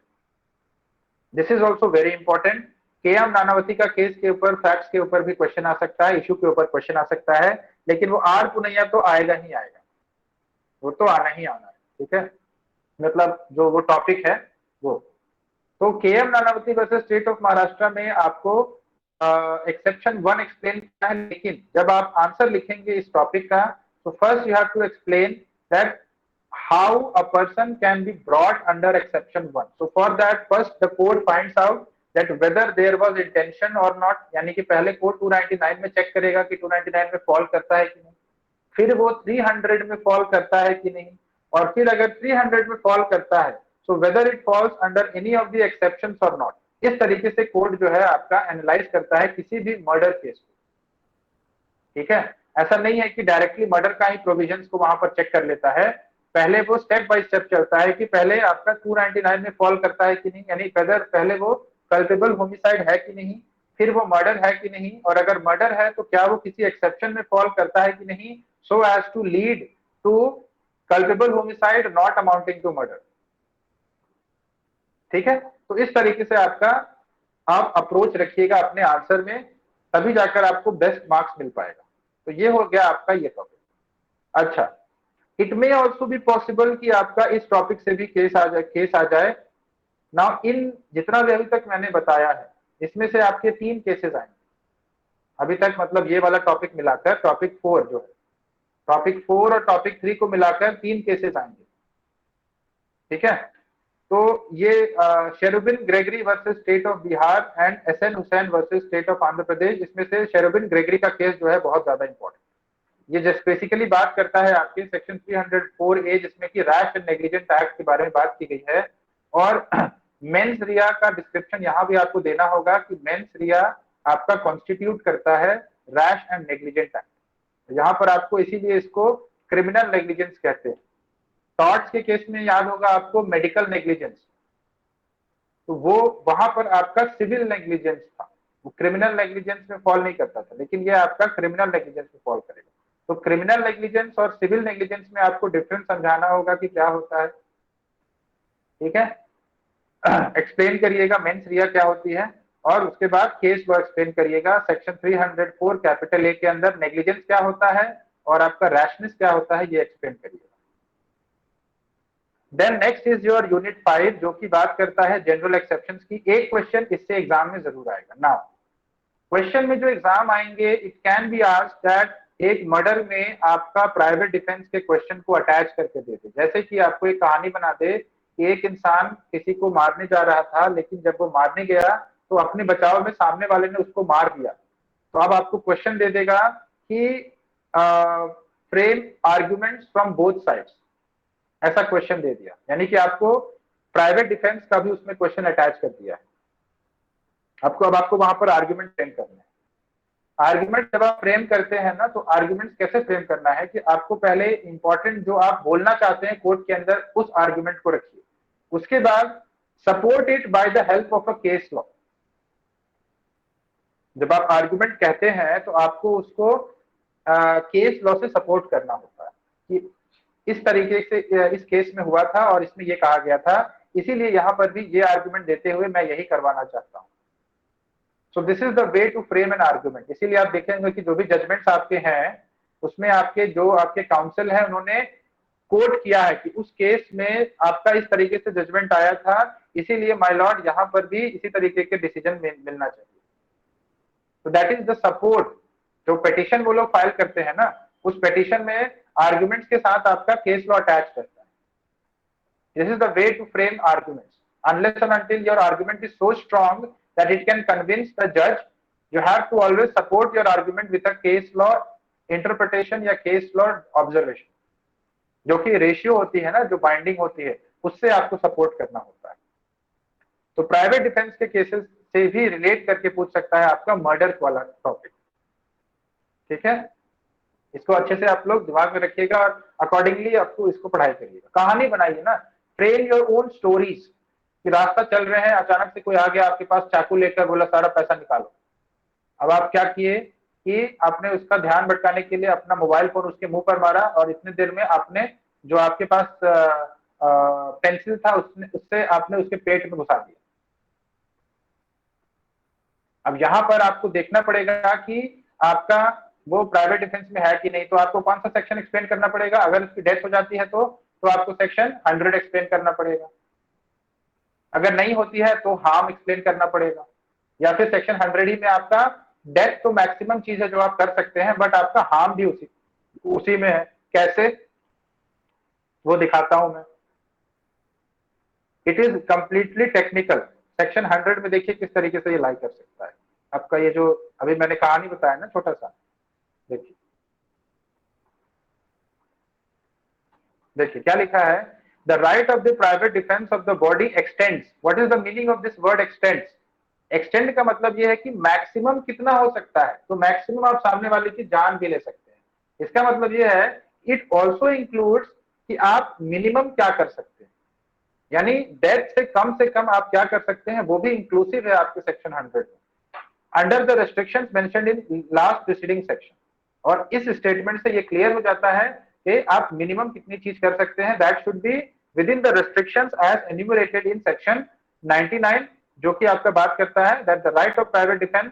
This is also very important. KM. Nanavati का केस के ऊपर, फैक्ट्स के ऊपर भी क्वेश्चन आ सकता है, इशू के ऊपर क्वेश्चन आ सकता है, लेकिन वो आर पुनैया तो आएगा ही आएगा, वो तो आना ही आना है। ठीक है, मतलब जो वो टॉपिक है वो। तो KM. Nanavati versus state of Maharashtra में आपको एक्सेप्शन 1 एक्सप्लेन करना है, लेकिन जब आप आंसर लिखेंगे इस टॉपिक का तो first you have to explain that how a person can be brought under exception 1। So for that first the court finds out that whether there was intention और नॉट, यानी कि पहले कोर्ट 299 में check करेगा कि 299 में फॉल करता है कि नहीं, फिर वो 300 में फॉल करता है कि नहीं, और फिर अगर 300 में फॉल करता है so whether it falls under any of the exceptions और नॉट। इस तरीके से कोर्ट जो है आपका एनालाइज करता है किसी भी मर्डर केस को। ठीक है, ऐसा नहीं है कि डायरेक्टली मर्डर का ही प्रोविजंस को वहां पर चेक कर लेता है, पहले वो स्टेप बाय स्टेप चलता है कि पहले आपका 299 में फॉल करता है कि नहीं, यानी वेदर पहले वो कल्पेबल होमिसाइड है कि नहीं, फिर वो मर्डर है कि नहीं, और अगर मर्डर है तो क्या वो किसी एक्सेप्शन में फॉल करता है कि नहीं, so as to lead to culpable homicide not amounting to murder. ठीक है, तो इस तरीके से आपका आप अप्रोच रखिएगा अपने आंसर में, तभी जाकर आपको बेस्ट मार्क्स मिल पाएगा। तो ये हो गया आपका ये टॉपिक। अच्छा, it may also be possible कि आपका इस टॉपिक से भी केस आ जाए। नाउ इन जितना भी अभी तक मैंने बताया है इसमें से आपके 3 केसेस आएंगे अभी तक, मतलब ये वाला टॉपिक मिलाकर टॉपिक 4 जो है, टॉपिक 4 और टॉपिक 3 को मिलाकर 3 केसेस आएंगे। ठीक है, तो ये Cherubin Gregory versus state of Bihar and SN Hussain versus state of Andhra Pradesh, इसमें से शेरुबिन ग्रेगरी का केस जो है बहुत ज्यादा इंपॉर्टेंट। ये जस्ट बेसिकली बात करता है आपके सेक्शन 304A जिसमें कि रैश एंड नेग्लिजेंट एक्ट के बारे में बात की गई है। और मेंस रिया का डिस्क्रिप्शन यहाँ भी आपको देना होगा कि मेंस रिया आपका कॉन्स्टिट्यूट करता है रैश एंड नेग्लिजेंट एक्ट। यहाँ पर आपको इसीलिए इसको क्रिमिनल नेग्लिजेंस कहते हैं। टॉर्ट्स के केस में याद होगा आपको मेडिकल नेग्लिजेंस, तो वो वहां पर आपका सिविल नेग्लिजेंस था, वो क्रिमिनल नेग्लिजेंस में फॉल नहीं करता था, लेकिन ये आपका क्रिमिनल नेग्लिजेंस में फॉल करेगा। तो क्रिमिनल नेग्लिजेंस और सिविल नेग्लिजेंस में आपको डिफरेंस समझाना होगा कि क्या होता है, ठीक है। एक्सप्लेन करिएगा मेंस रिया क्या होती है, और उसके बाद केस लॉ एक्सप्लेन करिएगा। सेक्शन 304 कैपिटल ए के अंदर नेग्लिजेंस क्या होता है और आपका रैशनेस क्या होता है, ये एक्सप्लेन करिएगा। Then next is your unit 5, जो कि बात करता है जनरल एक्सेप्शंस की। एक क्वेश्चन इससे एग्जाम में जरूर आएगा। नाउ क्वेश्चन में जो एग्जाम आएंगे, it can be asked that एक मर्डर में आपका प्राइवेट डिफेंस के क्वेश्चन को अटैच करके दे दे। जैसे कि आपको एक कहानी बना दे कि एक इंसान किसी को मारने जा रहा था, लेकिन जब वो मारने गया तो अपने बचाव में सामने वाले ने उसको मार दिया। तो अब आपको क्वेश्चन दे देगा कि frame arguments from both sides, ऐसा क्वेश्चन दे दिया, यानी कि आपको प्राइवेट डिफेंस का भी उसमें क्वेश्चन अटैच कर दिया है। आपको वहां पर आर्ग्यूमेंट फ्रेम करना है। आर्ग्यूमेंट जब आप फ्रेम करते हैं ना, तो आर्ग्यूमेंट कैसे फ्रेम करना है कि आपको पहले इंपॉर्टेंट जो आप बोलना चाहते हैं कोर्ट के अंदर, उस आर्ग्यूमेंट को रखिए। उसके बाद support it by the help of a case law. जब आप आर्ग्यूमेंट कहते हैं तो आपको उसको केस लॉ से सपोर्ट करना होता है कि इस तरीके से इस केस में हुआ था और इसमें ये कहा गया था, इसीलिए यहां पर भी ये आर्ग्यूमेंट देते हुए मैं यही करवाना चाहता हूं। So this is the way to frame an argument. इसीलिए आप देखेंगे कि जो भी जजमेंट्स आपके हैं उसमें आपके जो आपके काउंसिल है उन्होंने कोट किया है कि उस केस में आपका इस तरीके से जजमेंट आया था, इसीलिए माय लॉर्ड यहाँ पर भी इसी तरीके के डिसीजन मिलना चाहिए। तो दैट इज द सपोर्ट। जो पिटीशन वो लोग फाइल करते हैं ना, उस पिटीशन में आर्ग्यूमेंट्स के साथ आपका केस लॉ अटैच करता है। This is the way to frame arguments. Unless and until your argument is so strong that it can convince the judge, you have to always support your argument with a case law interpretation या case law observation, जो कि ratio होती है ना, जो binding होती है, उससे आपको सपोर्ट करना होता है। तो प्राइवेट डिफेंस के केसेस से भी रिलेट करके पूछ सकता है आपका मर्डर वाला टॉपिक, ठीक है। इसको अच्छे से आप लोग दिमाग में रखिएगा और अकॉर्डिंगली आपको इसको पढ़ाई करिएगा। कहानी बनाइए ना, फ्रेम योर ओन स्टोरीज। कि रास्ता चल रहे हैं, अचानक से कोई आ गया आपके पास चाकू लेकर, बोला सारा पैसा निकालो। अब आप क्या किए कि आपने उसका ध्यान भटकाने के लिए अपना मोबाइल फोन उसके मुंह पर मारा और इतने देर में आपने जो आपके पास पेंसिल था उससे आपने उसके पेट में घुसा दिया। अब यहाँ पर आपको देखना पड़ेगा कि आपका वो प्राइवेट डिफेंस में है कि नहीं। तो आपको कौन सा सेक्शन एक्सप्लेन करना पड़ेगा? अगर उसकी डेथ हो जाती है तो आपको सेक्शन 100 एक्सप्लेन करना पड़ेगा। अगर नहीं होती है तो हार्म एक्सप्लेन करना पड़ेगा, या फिर सेक्शन 100 ही में आपका डेथ तो मैक्सिमम चीज है जो आप कर सकते हैं, बट आपका हार्म भी उसी में है। कैसे, वो दिखाता हूं मैं। It is completely technical. Section 100 में देखिए किस तरीके से ये लाई कर सकता है। आपका ये जो अभी मैंने कहानी बताया ना छोटा सा, देखिए क्या लिखा है। The right of the private defense of the body extends. What is the meaning of this word extends? Extend का मतलब ये है कि मैक्सिमम कितना हो सकता है। तो मैक्सिमम आप सामने वाले की जान भी ले सकते हैं। इसका मतलब ये है इट ऑल्सो इंक्लूड्स कि आप मिनिमम क्या कर सकते हैं, यानी डेथ से कम आप क्या कर सकते हैं, वो भी इंक्लूसिव है आपके सेक्शन 100 में, under the restrictions mentioned in last preceding section. और इस स्टेटमेंट से ये क्लियर हो जाता है कि आप मिनिमम कितनी चीज कर सकते हैं। That should be within the restrictions as enumerated in section 99, जो कि आपका बात करता है that the right of private defence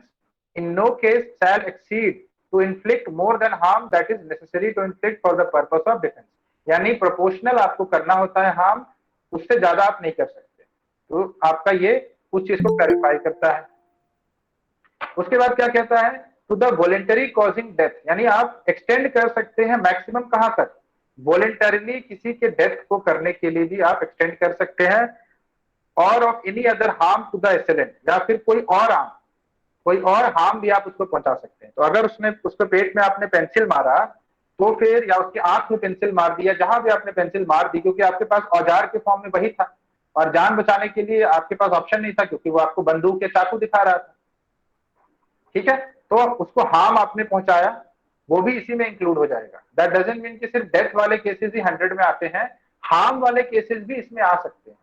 in no case shall exceed to inflict more than harm that is necessary to inflict for the purpose of defence. यानी proportional आपको करना होता है हार्म, उससे ज्यादा आप नहीं कर सकते। तो आपका ये उस चीज को क्लैरिफाई करता है। उसके बाद क्या कहता है, to the voluntary causing death, यानी आप एक्सटेंड कर सकते हैं मैक्सिमम कहां तक, वॉलेंटरीली किसी के डेथ को करने के लिए भी आप एक्सटेंड कर सकते हैं। और of any other harm to the assailant, या फिर कोई और हार्म भी आप उसको पहुंचा सकते हैं। तो अगर उसके पेट में आपने पेंसिल मारा तो फिर, या उसके आंख में पेंसिल मार दी, या जहां भी आपने पेंसिल मार दी, क्योंकि आपके पास औजार के फॉर्म में वही था और जान बचाने के लिए आपके पास ऑप्शन नहीं था, क्योंकि वो आपको बंदूक या चाकू दिखा रहा था, ठीक है। तो उसको हार्म आपने पहुंचाया, वो भी इसी में इंक्लूड हो जाएगा। दैट डजंट मीन कि सिर्फ डेथ वाले केसेस ही 100 में आते हैं, हार्म वाले केसेस भी इसमें आ सकते हैं।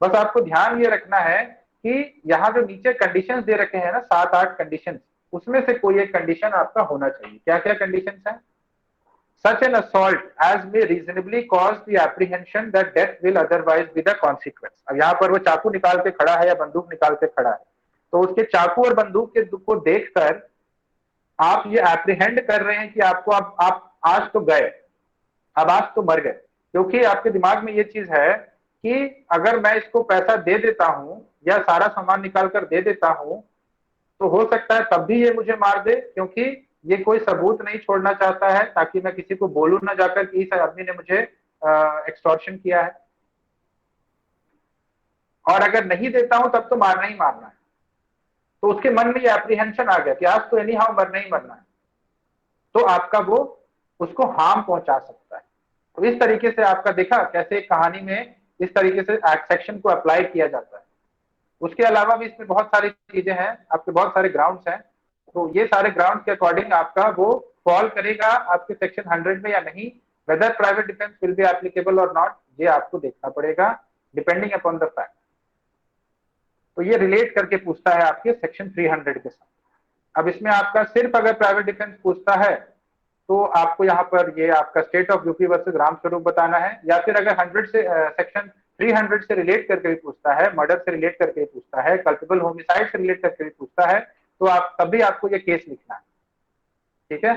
बस आपको ध्यान ये रखना है कि यहाँ जो नीचे कंडीशंस दे रखे हैं ना, 7-8 कंडीशंस, उसमें से कोई एक कंडीशन आपका होना चाहिए। क्या क्या कंडीशंस हैं? Such an assault as may reasonably cause the apprehension that death will otherwise be the consequence। अब यहाँ पर वो चाकू निकाल के खड़ा है या बंदूक निकाल के खड़ा है, तो उसके चाकू और बंदूक के को देखकर आप ये एप्रीहेंड कर रहे हैं कि आपको आप आज तो गए, अब आज तो मर गए, क्योंकि आपके दिमाग में ये चीज है कि अगर मैं इसको पैसा दे देता हूं या सारा सामान निकाल कर दे देता हूं तो हो सकता है तब भी ये मुझे मार दे, क्योंकि ये कोई सबूत नहीं छोड़ना चाहता है ताकि मैं किसी को बोलूं ना जाकर कि इस आदमी ने मुझे एक्सटॉर्शन किया है। और अगर नहीं देता हूं तब तो मारना ही मारना है। तो उसके मन में ये एप्रीहेंशन आ गया कि आज तो एनी हाउ मरना ही मरना है, तो आपका वो उसको हार्म पहुंचा सकता है। तो इस तरीके से आपका देखा कैसे कहानी में इस तरीके से एक्ट सेक्शन को अप्लाई किया जाता है। उसके अलावा भी इसमें बहुत सारी चीजें हैं, आपके बहुत सारे ग्राउंड्स हैं, तो ये सारे ग्राउंड के अकॉर्डिंग आपका वो फॉल करेगा आपके सेक्शन 100 में या नहीं, whether private defence will be applicable और नॉट, ये आपको देखना पड़ेगा डिपेंडिंग अपॉन द फैक्ट। तो ये रिलेट करके पूछता है आपके सेक्शन 300 के साथ। अब इसमें आपका सिर्फ अगर प्राइवेट डिफेंस पूछता है तो आपको यहाँ पर ये आपका state of UP versus Ramswaroop बताना है, या फिर अगर 100 से सेक्शन 300 से रिलेट करके भी पूछता है, मर्डर से रिलेट करके भी पूछता है, कल्पेबल होमिसाइड से रिलेट करके भी पूछता है, तो आप तभी आपको ये केस लिखना है। ठीक है,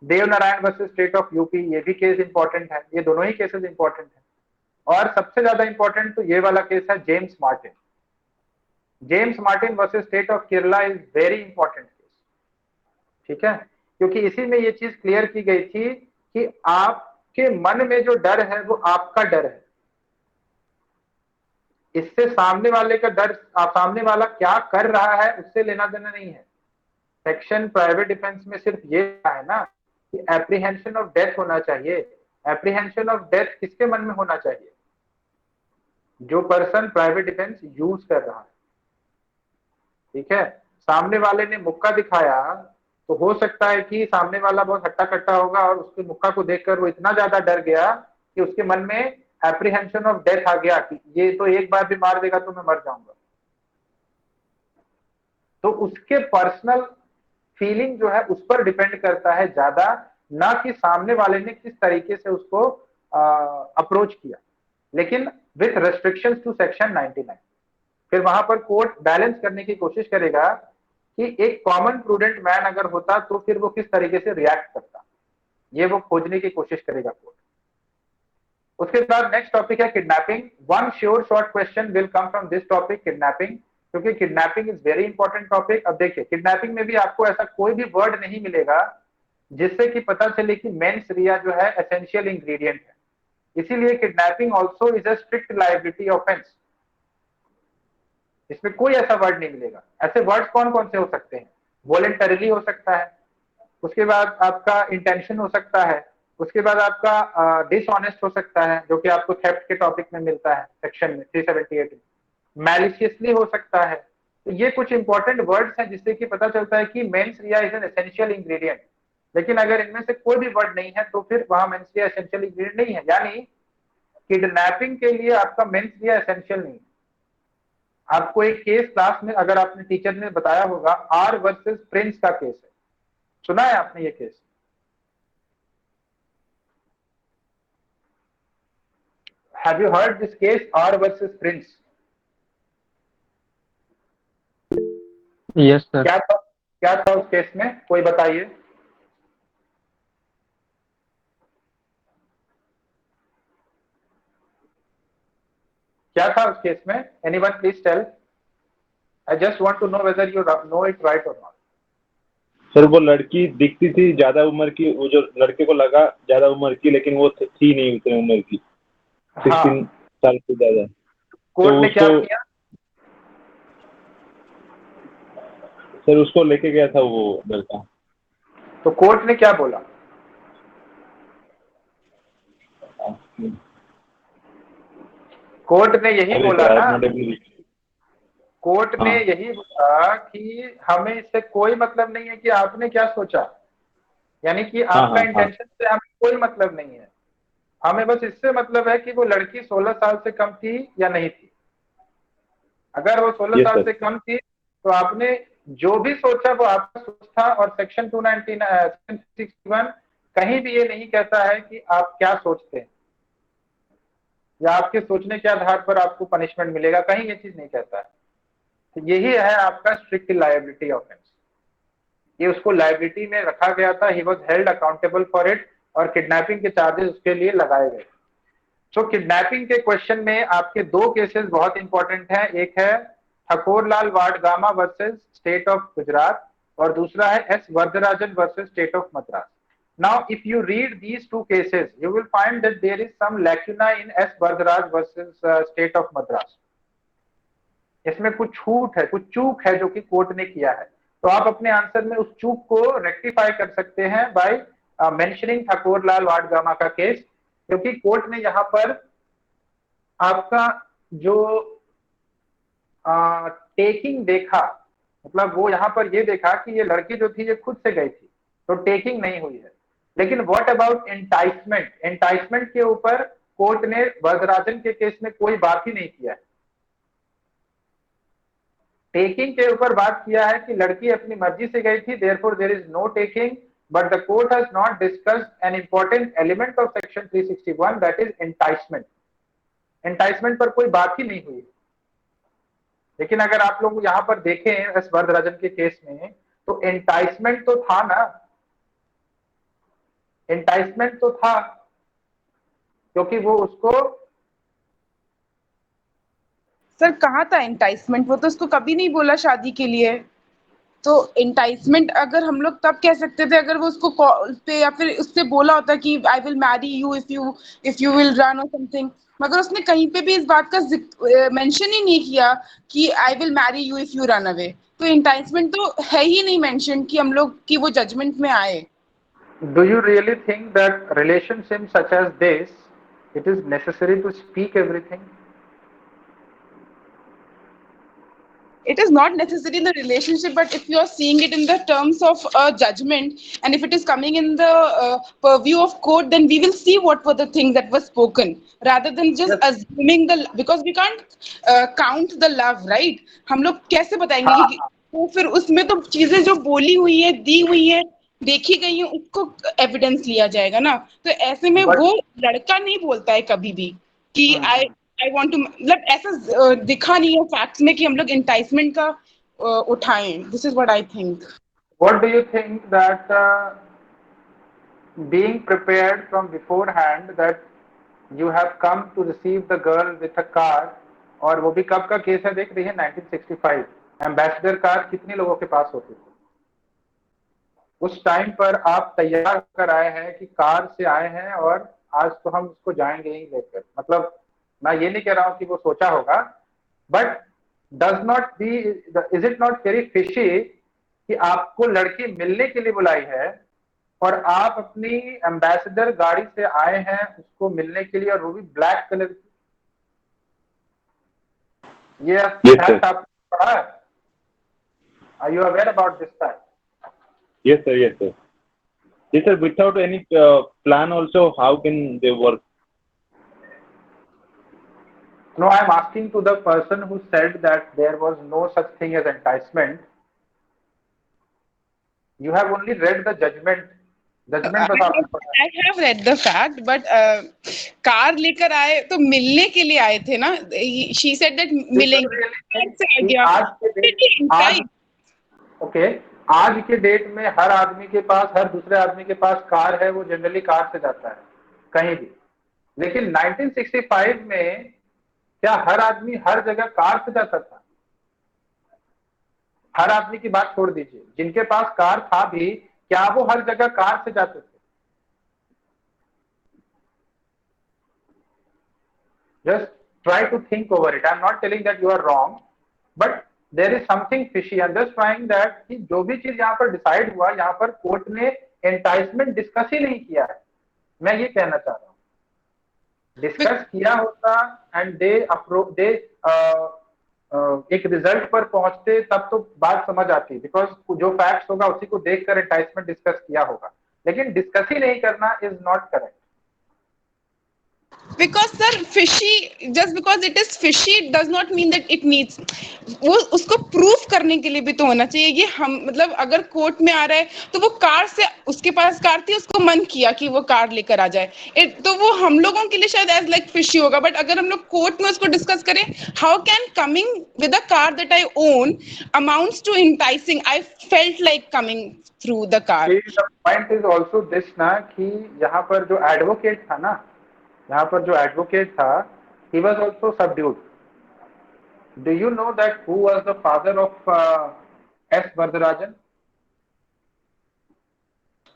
Dev Narayan versus state of UP, ये भी केस इंपॉर्टेंट है, ये दोनों ही केसेस इंपॉर्टेंट है। और सबसे ज्यादा इंपॉर्टेंट तो ये वाला केस है James Martin. James Martin versus state of Kerala is very important case. ठीक है, क्योंकि इसी में ये चीज क्लियर की गई थी कि आपके मन में जो डर है वो आपका डर है, इससे सामने वाले का डर, आप सामने वाला क्या कर रहा है उससे लेना देना नहीं है। सेक्शन प्राइवेट डिफेंस में सिर्फ ये है ना कि एप्रीहेंशन ऑफ डेथ होना चाहिए। एप्रीहेंशन ऑफ डेथ किसके मन में होना चाहिए? जो पर्सन प्राइवेट डिफेंस यूज कर रहा है। ठीक है, सामने वाले ने मुक्का दिखाया तो हो सकता है कि सामने वाला बहुत हट्टा कट्टा होगा और उसके मुक्का को देखकर वो इतना ज्यादा डर गया कि उसके मन में एप्रीहेंशन ऑफ डेथ आ गया कि ये तो एक बार भी मार देगा तो मैं मर जाऊंगा। तो उसके पर्सनल फीलिंग जो है उस पर डिपेंड करता है ज्यादा, ना कि सामने वाले ने किस तरीके से उसको अप्रोच किया, लेकिन विथ रेस्ट्रिक्शंस टू सेक्शन 99। फिर वहां पर कोर्ट बैलेंस करने की कोशिश करेगा कि एक कॉमन प्रूडेंट मैन अगर होता तो फिर वो किस तरीके से रिएक्ट करता, ये वो खोजने की कोशिश करेगा कोर्ट। उसके बाद नेक्स्ट टॉपिक है kidnapping. One sure short question will come from this topic, kidnapping, क्योंकि kidnapping is very important topic. अब देखिए किडनैपिंग में भी आपको ऐसा कोई भी वर्ड नहीं मिलेगा जिससे कि पता चले कि मेंस रिया जो है एसेंशियल इंग्रेडिएंट है, इसीलिए kidnapping also is a strict liability offence. इसमें कोई ऐसा वर्ड नहीं मिलेगा। ऐसे वर्ड्स कौन कौन से हो सकते हैं? वॉलेंटरीली हो सकता है, उसके बाद आपका इंटेंशन हो सकता है, उसके बाद आपका डिसऑनेस्ट हो सकता है जो कि आपको थेफ्ट के टॉपिक में मिलता है सेक्शन में 378 में, मैलिशियसली हो सकता है। तो ये कुछ इंपॉर्टेंट वर्ड्स हैं जिससे कि पता चलता है कि mens Riya is an essential ingredient. लेकिन अगर इनमें से कोई भी वर्ड नहीं है तो फिर वहां मेंस रिया एसेंशियल इंग्रेडिएंट नहीं है, यानी किडनैपिंग के लिए आपका मेंस रिया एसेंशियल नहीं है। आपको एक केस क्लास में अगर आपने टीचर ने बताया होगा, आर वर्सेस प्रिंस का केस है, सुना है आपने ये case? Have you heard this case R versus Prince? Yes, sir. क्या था उस केस में, कोई बताइए? क्या था उस केस में? Anyone please tell? I just want to know whether you know it right or not. Sir वो लड़की दिखती थी ज्यादा उम्र की, वो जो लड़के को लगा ज्यादा उम्र की, लेकिन वो थी नहीं उतने उम्र की, 16 साल से ज्यादा। कोर्ट ने क्या किया? सर उसको लेके गया था वो लड़का। तो कोर्ट ने क्या बोला? कोर्ट ने यही बोला ना, कोर्ट ने हाँ। यही बोला कि हमें इससे कोई मतलब नहीं है कि आपने क्या सोचा, यानी कि हाँ आपका हाँ हाँ इंटेंशन से हमें कोई मतलब नहीं है, हमें बस इससे मतलब है कि वो लड़की 16 साल से कम थी या नहीं थी। अगर वो 16 यस साल सर। से कम थी तो आपने जो भी सोचा वो आपका सोच था, और सेक्शन 261 कहीं भी ये नहीं कहता है कि आप क्या सोचते हैं या आपके सोचने के आधार पर आपको पनिशमेंट मिलेगा, कहीं ये चीज नहीं कहता है। तो यही है आपका स्ट्रिक्ट लायबिलिटी ऑफेंस, ये उसको लायबिलिटी में रखा गया था, he was held accountable for it, और किडनैपिंग के चार्जेस उसके लिए लगाए गए। तो किडनैपिंग के क्वेश्चन में आपके दो केसेस बहुत इंपॉर्टेंट हैं, एक है ठकोरलाल वाडगामा वर्सेस स्टेट ऑफ गुजरात और दूसरा है S Varadarajan versus state of Madras. Now, if you read these two cases, you will find that there is some lacuna in S. Varadaraj versus State of Madras. इसमें कुछ छूट है, कुछ चूक है जो कि कोर्ट ने किया है। तो आप अपने आंसर में उस चूक को रेक्टिफाई कर सकते हैं बाय मेंशनिंग ठकोरलाल वाडगामा का केस, क्योंकि कोर्ट ने यहाँ पर आपका जो टेकिंग देखा, मतलब वो यहाँ पर ये देखा कि ये लड़की जो थी ये खुद से गई थी, तो टेकिंग नहीं हुई है। लेकिन व्हाट अबाउट एंटाइसमेंट, एंटाइसमेंट के ऊपर कोर्ट ने वरदराजन के केस में कोई बात ही नहीं किया है। टेकिंग के ऊपर बात किया है कि लड़की अपनी मर्जी से गई थी, therefore there is no taking, but the court has not discussed an important element of section 361 that is enticement. Enticement पर कोई बात ही नहीं हुई। लेकिन अगर आप लोग यहाँ पर देखें एस वरदराजन के केस में, तो एंटाइसमेंट तो था ना, एंटाइसमेंट तो था, क्योंकि वो उसको सर कहाँ था एंटाइसमेंट, वो तो उसको कभी नहीं बोला शादी के लिए। तो एंटाइसमेंट अगर हम लोग तब कह सकते थे अगर वो उसको कॉल पे या फिर उससे बोला होता कि I will marry you if you will run और समथिंग, मगर उसने कहीं पे भी इस बात का मेंशन ही नहीं किया कि I will marry you if you run away. तो एंटाइसमेंट तो है ही नहीं मेंशन कि हम लोग की वो जजमेंट में आए। Do you really think that relationship such as this, it is necessary to speak everything? It is not necessarily in the relationship, but if you are seeing it in the terms of a judgment, and if it is coming in the purview of court, then we will see what were the things that were spoken, rather than just Yes. assuming because we can't count the love, right? हम लोग कैसे बताएंगे हाँ, कि तो फिर उसमें तो चीजें जो बोली हुई है, दी हुई है, देखी गई है, उसको एविडेंस लिया जाएगा ना। तो ऐसे में But वो लड़का नहीं बोलता है कभी भी कि आई वांट टू, मतलब ऐसा दिखा नहीं है फैक्ट्स में कि हम लोग एंटाइसमेंट का उठाएं। This is what I think. what do you think that being prepared from beforehand, that you have come to receive the girl with a car, और वो भी कब का केस है देख रही है 1965, एम्बेसडर कार कितने लोगों के पास होती थी उस टाइम पर, आप तैयार कर आए हैं कि कार से आए हैं और आज तो हम उसको जाएंगे ही लेकर। मतलब मैं ये नहीं कह रहा हूं कि वो सोचा होगा, but does not be, is it not very fishy कि आपको लड़की मिलने के लिए बुलाई है और आप अपनी एम्बेसडर गाड़ी से आए हैं उसको मिलने के लिए, और वो भी ब्लैक कलर की। ये Yes, sir. फैक्ट आपको पता है? Are you aware about this fact? Yes, sir. Yes, sir. Yes, sir. Without any plan, also, how can they work? No, I am asking to the person who said that there was no such thing as enticement. You have only read the judgment. Judgment बस आपने पढ़ा है। I have read the fact, but car लेकर आए तो मिलने के लिए आए थे ना। She said that मिलेंगे, से आ गया। आज के डेट, आज ओके, आज के डेट में हर आदमी के पास, हर दूसरे आदमी के पास कार है, वो जनरली कार से जाता है कहीं भी। लेकिन 1965 में क्या हर आदमी हर जगह कार से जाता था? हर आदमी की बात छोड़ दीजिए, जिनके पास कार था भी, क्या वो हर जगह कार से जाते थे? Just try to think over it. I'm not telling that you are wrong, but there is something fishy. I'm just trying that कि जो भी चीज यहाँ पर डिसाइड हुआ, यहाँ पर कोर्ट ने एंटाइसमेंट डिस्कस ही नहीं किया है। मैं ये कहना चाह रहा हूँ, डिस्कस किया होता एंड दे एक रिजल्ट पर पहुंचते तब तो बात समझ आती, बिकॉज जो फैक्ट्स होगा उसी को देखकर एंटाइसमेंट डिस्कस किया होगा, लेकिन डिस्कस ही नहीं करना is not correct. Because sir fishy, just because it is fishy it does not mean that it needs, वो उसको प्रूफ करने के लिए भी तो होना चाहिए। ये हम मतलब अगर कोर्ट में आ रहा है तो वो कार से, उसके पास कार थी, उसको मन किया कि वो कार लेकर आ जाए, तो वो हम लोगों के लिए शायद एज लाइक फिशी होगा। बट अगर हम लोग कोर्ट में उसको डिस्कस करें, how can coming with a car that I own amounts to enticing, I felt like coming through the car. Point is also this ना कि यहाँ पर जो एडवोकेट था ना, यहाँ पर जो एडवोकेट था, he was also subdued. Do you know that who was the father of S. Vardarajan?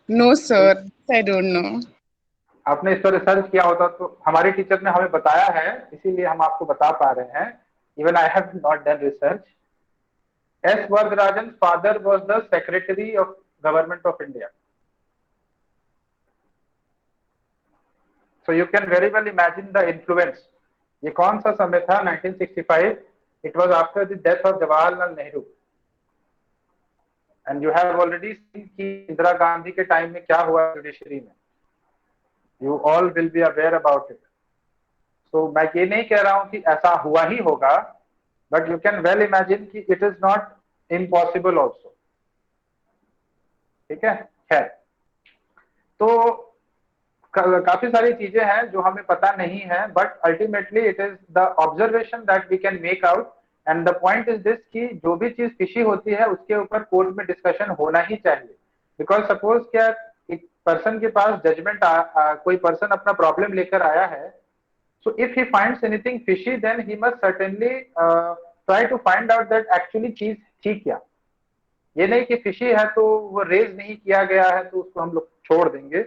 No sir, I don't know. आपने इस पर रिसर्च किया होता तो, हमारे टीचर ने हमें बताया है, इसीलिए हम आपको बता पा रहे हैं। Even I have not done research. S Varadarajan father was the secretary of government of India. So you can very well imagine the influence. ये कौन सा समय था? 1965। It was after the death of Jawaharlal Nehru. And you have already seen कि इंदिरा गांधी के time में क्या हुआ जुडिशरी में। You all will be aware about it. तो मैं ये नहीं कह रहा हूं कि ऐसा हुआ ही होगा, but you can well imagine कि it is not impossible also. ठीक है, खैर, तो काफी सारी चीजें हैं जो हमें पता नहीं है, but ultimately it is the observation that we can make out. And the point is this कि जो भी चीज फिशी होती है उसके ऊपर कोर्ट में डिस्कशन होना ही चाहिए। बिकॉज सपोज क्या एक पर्सन के पास जजमेंट, कोई पर्सन अपना प्रॉब्लम लेकर आया है, so if he finds anything fishy then he must certainly try to find out that actually चीज थी क्या। ये नहीं कि फिशी है तो वो रेज नहीं किया गया है तो उसको हम लोग छोड़ देंगे,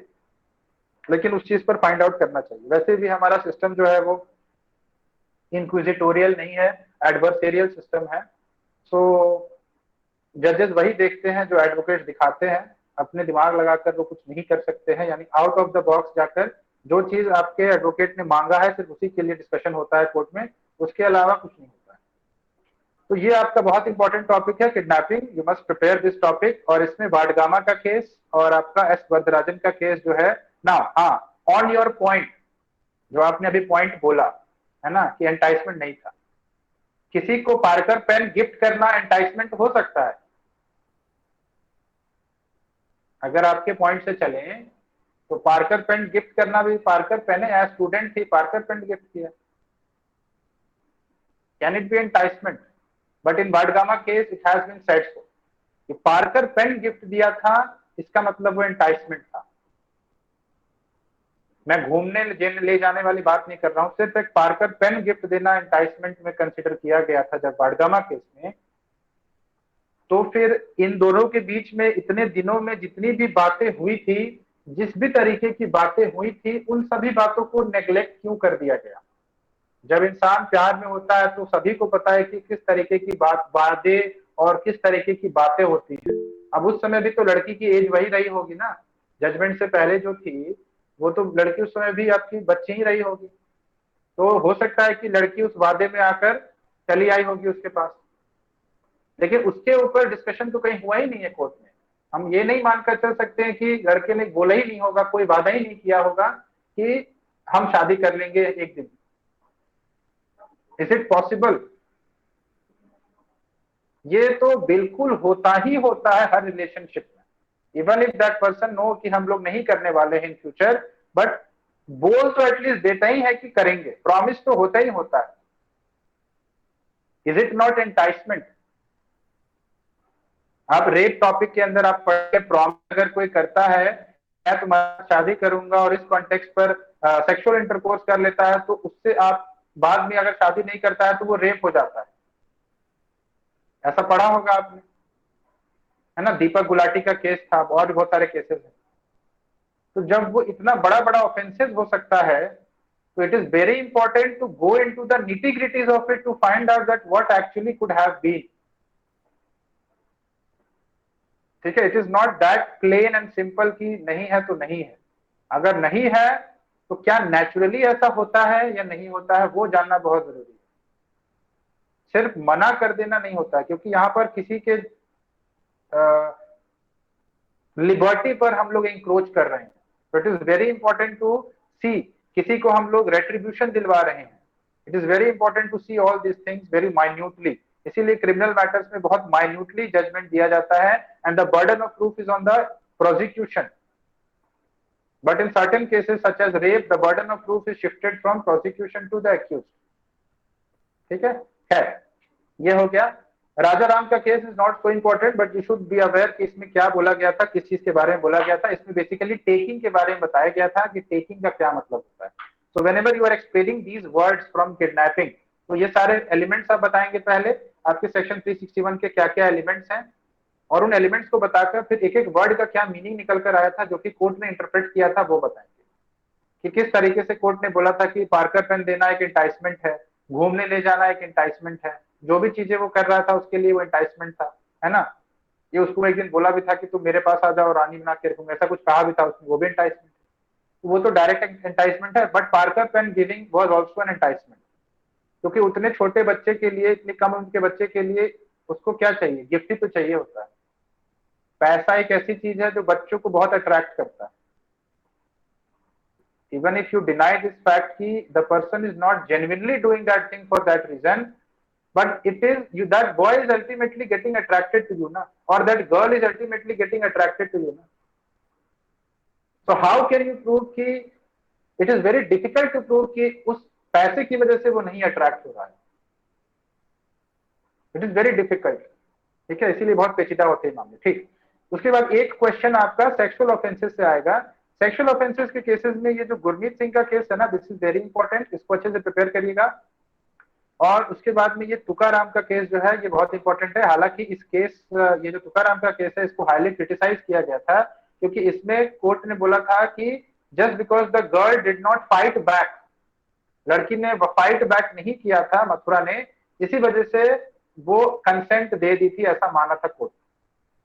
लेकिन उस चीज पर फाइंड आउट करना चाहिए। वैसे भी हमारा सिस्टम जो है वो इंक्विजिटोरियल नहीं है, एडवर्सेरियल सिस्टम है। सो जजेस वही देखते हैं जो एडवोकेट दिखाते हैं, अपने दिमाग लगाकर वो कुछ नहीं कर सकते हैं, यानी आउट ऑफ द बॉक्स जाकर जो चीज आपके एडवोकेट ने मांगा है सिर्फ उसी के लिए डिस्कशन होता है कोर्ट में, उसके अलावा कुछ नहीं होता है। तो ये आपका बहुत इंपॉर्टेंट टॉपिक है, kidnapping. You must prepare this topic. और इसमें वाडगामा का केस और आपका एस वरदराजन का केस जो है ना, हाँ, ऑन योर पॉइंट, जो आपने अभी पॉइंट बोला है ना कि एंटाइसमेंट नहीं था, किसी को पार्कर पेन गिफ्ट करना एंटाइसमेंट हो सकता है। अगर आपके पॉइंट से चलें तो पार्कर पेन गिफ्ट करना भी, पार्कर पेन है, एज स्टूडेंट थी, पार्कर पेन गिफ्ट किया, can it be enticement? But in Wadgama case it has been said so कि पार्कर पेन गिफ्ट दिया था, इसका मतलब वो एंटाइसमेंट था। मैं घूमने ले जाने वाली बात नहीं कर रहा हूं, सिर्फ एक पार्कर पेन गिफ्ट देना एंटाइसमेंट में कंसिडर किया गया था जब वाडगामा केस में। तो फिर इन दोनों के बीच में इतने दिनों में जितनी भी बातें हुई थी, जिस भी तरीके की बातें हुई थी, उन सभी बातों को नेग्लेक्ट क्यों कर दिया गया? जब इंसान प्यार में होता है तो सभी को पता है कि किस तरीके की वादे और किस तरीके की बातें होती है। अब उस समय भी तो लड़की की एज वही रही होगी ना, जजमेंट से पहले जो थी वो तो लड़की उस समय भी आपकी बच्ची ही रही होगी। तो हो सकता है कि लड़की उस वादे में आकर चली आई होगी उसके पास, लेकिन उसके ऊपर डिस्कशन तो कहीं हुआ ही नहीं है कोर्ट में। हम ये नहीं मानकर चल सकते हैं कि लड़के ने बोला ही नहीं होगा, कोई वादा ही नहीं किया होगा कि हम शादी कर लेंगे एक दिन। Is it possible? ये तो बिल्कुल होता ही होता है हर रिलेशनशिप में। Even if that person know कि हम लोग नहीं करने वाले हैं इन फ्यूचर, बट बोल तो एटलीस्ट देता ही है कि करेंगे, प्रॉमिस तो होता ही होता है। Is it not enticement? आप रेप टॉपिक के अंदर आप पढ़े, प्रॉमिस अगर कोई करता है मैं तुम्हारी शादी करूंगा और इस कॉन्टेक्स्ट पर सेक्सुअल इंटरकोर्स कर लेता है, तो उससे आप बाद में अगर शादी नहीं करता है तो वो रेप हो जाता है। ऐसा पढ़ा होगा आपने, है ना? दीपक गुलाटी का केस था, और भी बहुत सारे केसेस हैं। तो जब वो इतना बड़ा बड़ा ऑफेंसेस हो सकता है, तो it is very important to go into the nitty gritties of it to find out that what actually could have been. ठीक है, it is not that plain and simple कि नहीं है तो नहीं है। अगर नहीं है तो क्या नेचुरली ऐसा होता है या नहीं होता है, वो जानना बहुत जरूरी है। सिर्फ मना कर देना नहीं होता है, क्योंकि यहाँ पर किसी के लिबर्टी पर हम लोग इंक्रोच कर रहे हैं। तो it is very important to see, किसी को हम लोग रेट्रीब्यूशन दिलवा रहे हैं। It is very important to see all this things very minutely. इसीलिए क्रिमिनल मैटर्स में बहुत माइन्यूटली जजमेंट दिया जाता है, and the burden of proof is on the prosecution. But in certain cases such as rape, the burden of proof is shifted from prosecution to the accused. ठीक है, ये हो गया। राजा राम का case is not so important, but you should be aware कि इसमें क्या बोला गया था, किस चीज के बारे में बोला गया था। इसमें बेसिकली टेकिंग के बारे में बताया गया था कि टेकिंग का क्या मतलब होता है। So whenever you are explaining these words from kidnapping, तो ये सारे एलिमेंट्स आप बताएंगे पहले, आपके सेक्शन 361 के क्या क्या एलिमेंट्स हैं, और उन एलिमेंट्स को बताकर फिर एक एक वर्ड का क्या मीनिंग निकल कर आया था जो कि कोर्ट ने इंटरप्रेट किया था, वो बताएंगे कि किस तरीके से कोर्ट ने बोला था कि पार्कर पेन देना एक इंटाइसमेंट है, घूमने ले जाना एक इंटाइसमेंट है, जो भी चीजें वो कर रहा था उसके लिए वो इंटाइसमेंट था, है ना। ये उसको एक दिन बोला भी था कि तुम मेरे पास आ जाओ, रानी बना के रखूंगा, ऐसा कुछ कहा भी था उसने, वो भी इंटाइसमेंट, वो तो डायरेक्ट इंटाइसमेंट है। But Parker pen giving was also an enticement, क्योंकि उतने छोटे बच्चे के लिए, इतनी कम उम्र के बच्चे के लिए उसको क्या चाहिए, गिफ्ट ही तो चाहिए होता है। पैसा एक ऐसी चीज है जो बच्चों को बहुत अट्रैक्ट करता है। Even if you deny this fact कि the person is not genuinely doing that thing for that reason, but it is you, that boy is ultimately getting attracted to you na, or that girl is ultimately getting attracted to you na. So how can you prove कि it is very difficult to prove कि उस पैसे की वजह से वो नहीं attract हो रहा है। इट इज वेरी डिफिकल्ट, ठीक है, इसीलिए बहुत पेचीदा होते हैं मामले। ठीक, उसके बाद एक क्वेश्चन आपका सेक्सुअल ऑफेंसेस से आएगा। सेक्सुअल ऑफेंसेस के केसेस में ये जो गुरमीत सिंह का केस है ना, दिस इज वेरी इंपॉर्टेंट, इसको अच्छे से प्रिपेयर करिएगा। और उसके बाद में ये तुकाराम का केस जो है ये बहुत इंपॉर्टेंट है। हालांकि इस केस, ये जो तुकाराम का केस है, इसको हाईली क्रिटिसाइज किया गया था, क्योंकि इसमें कोर्ट ने बोला था कि just because the girl did not fight back, लड़की ने फाइट बैक नहीं किया था मथुरा ने, इसी वजह से वो कंसेंट दे दी थी, ऐसा माना था कोर्ट।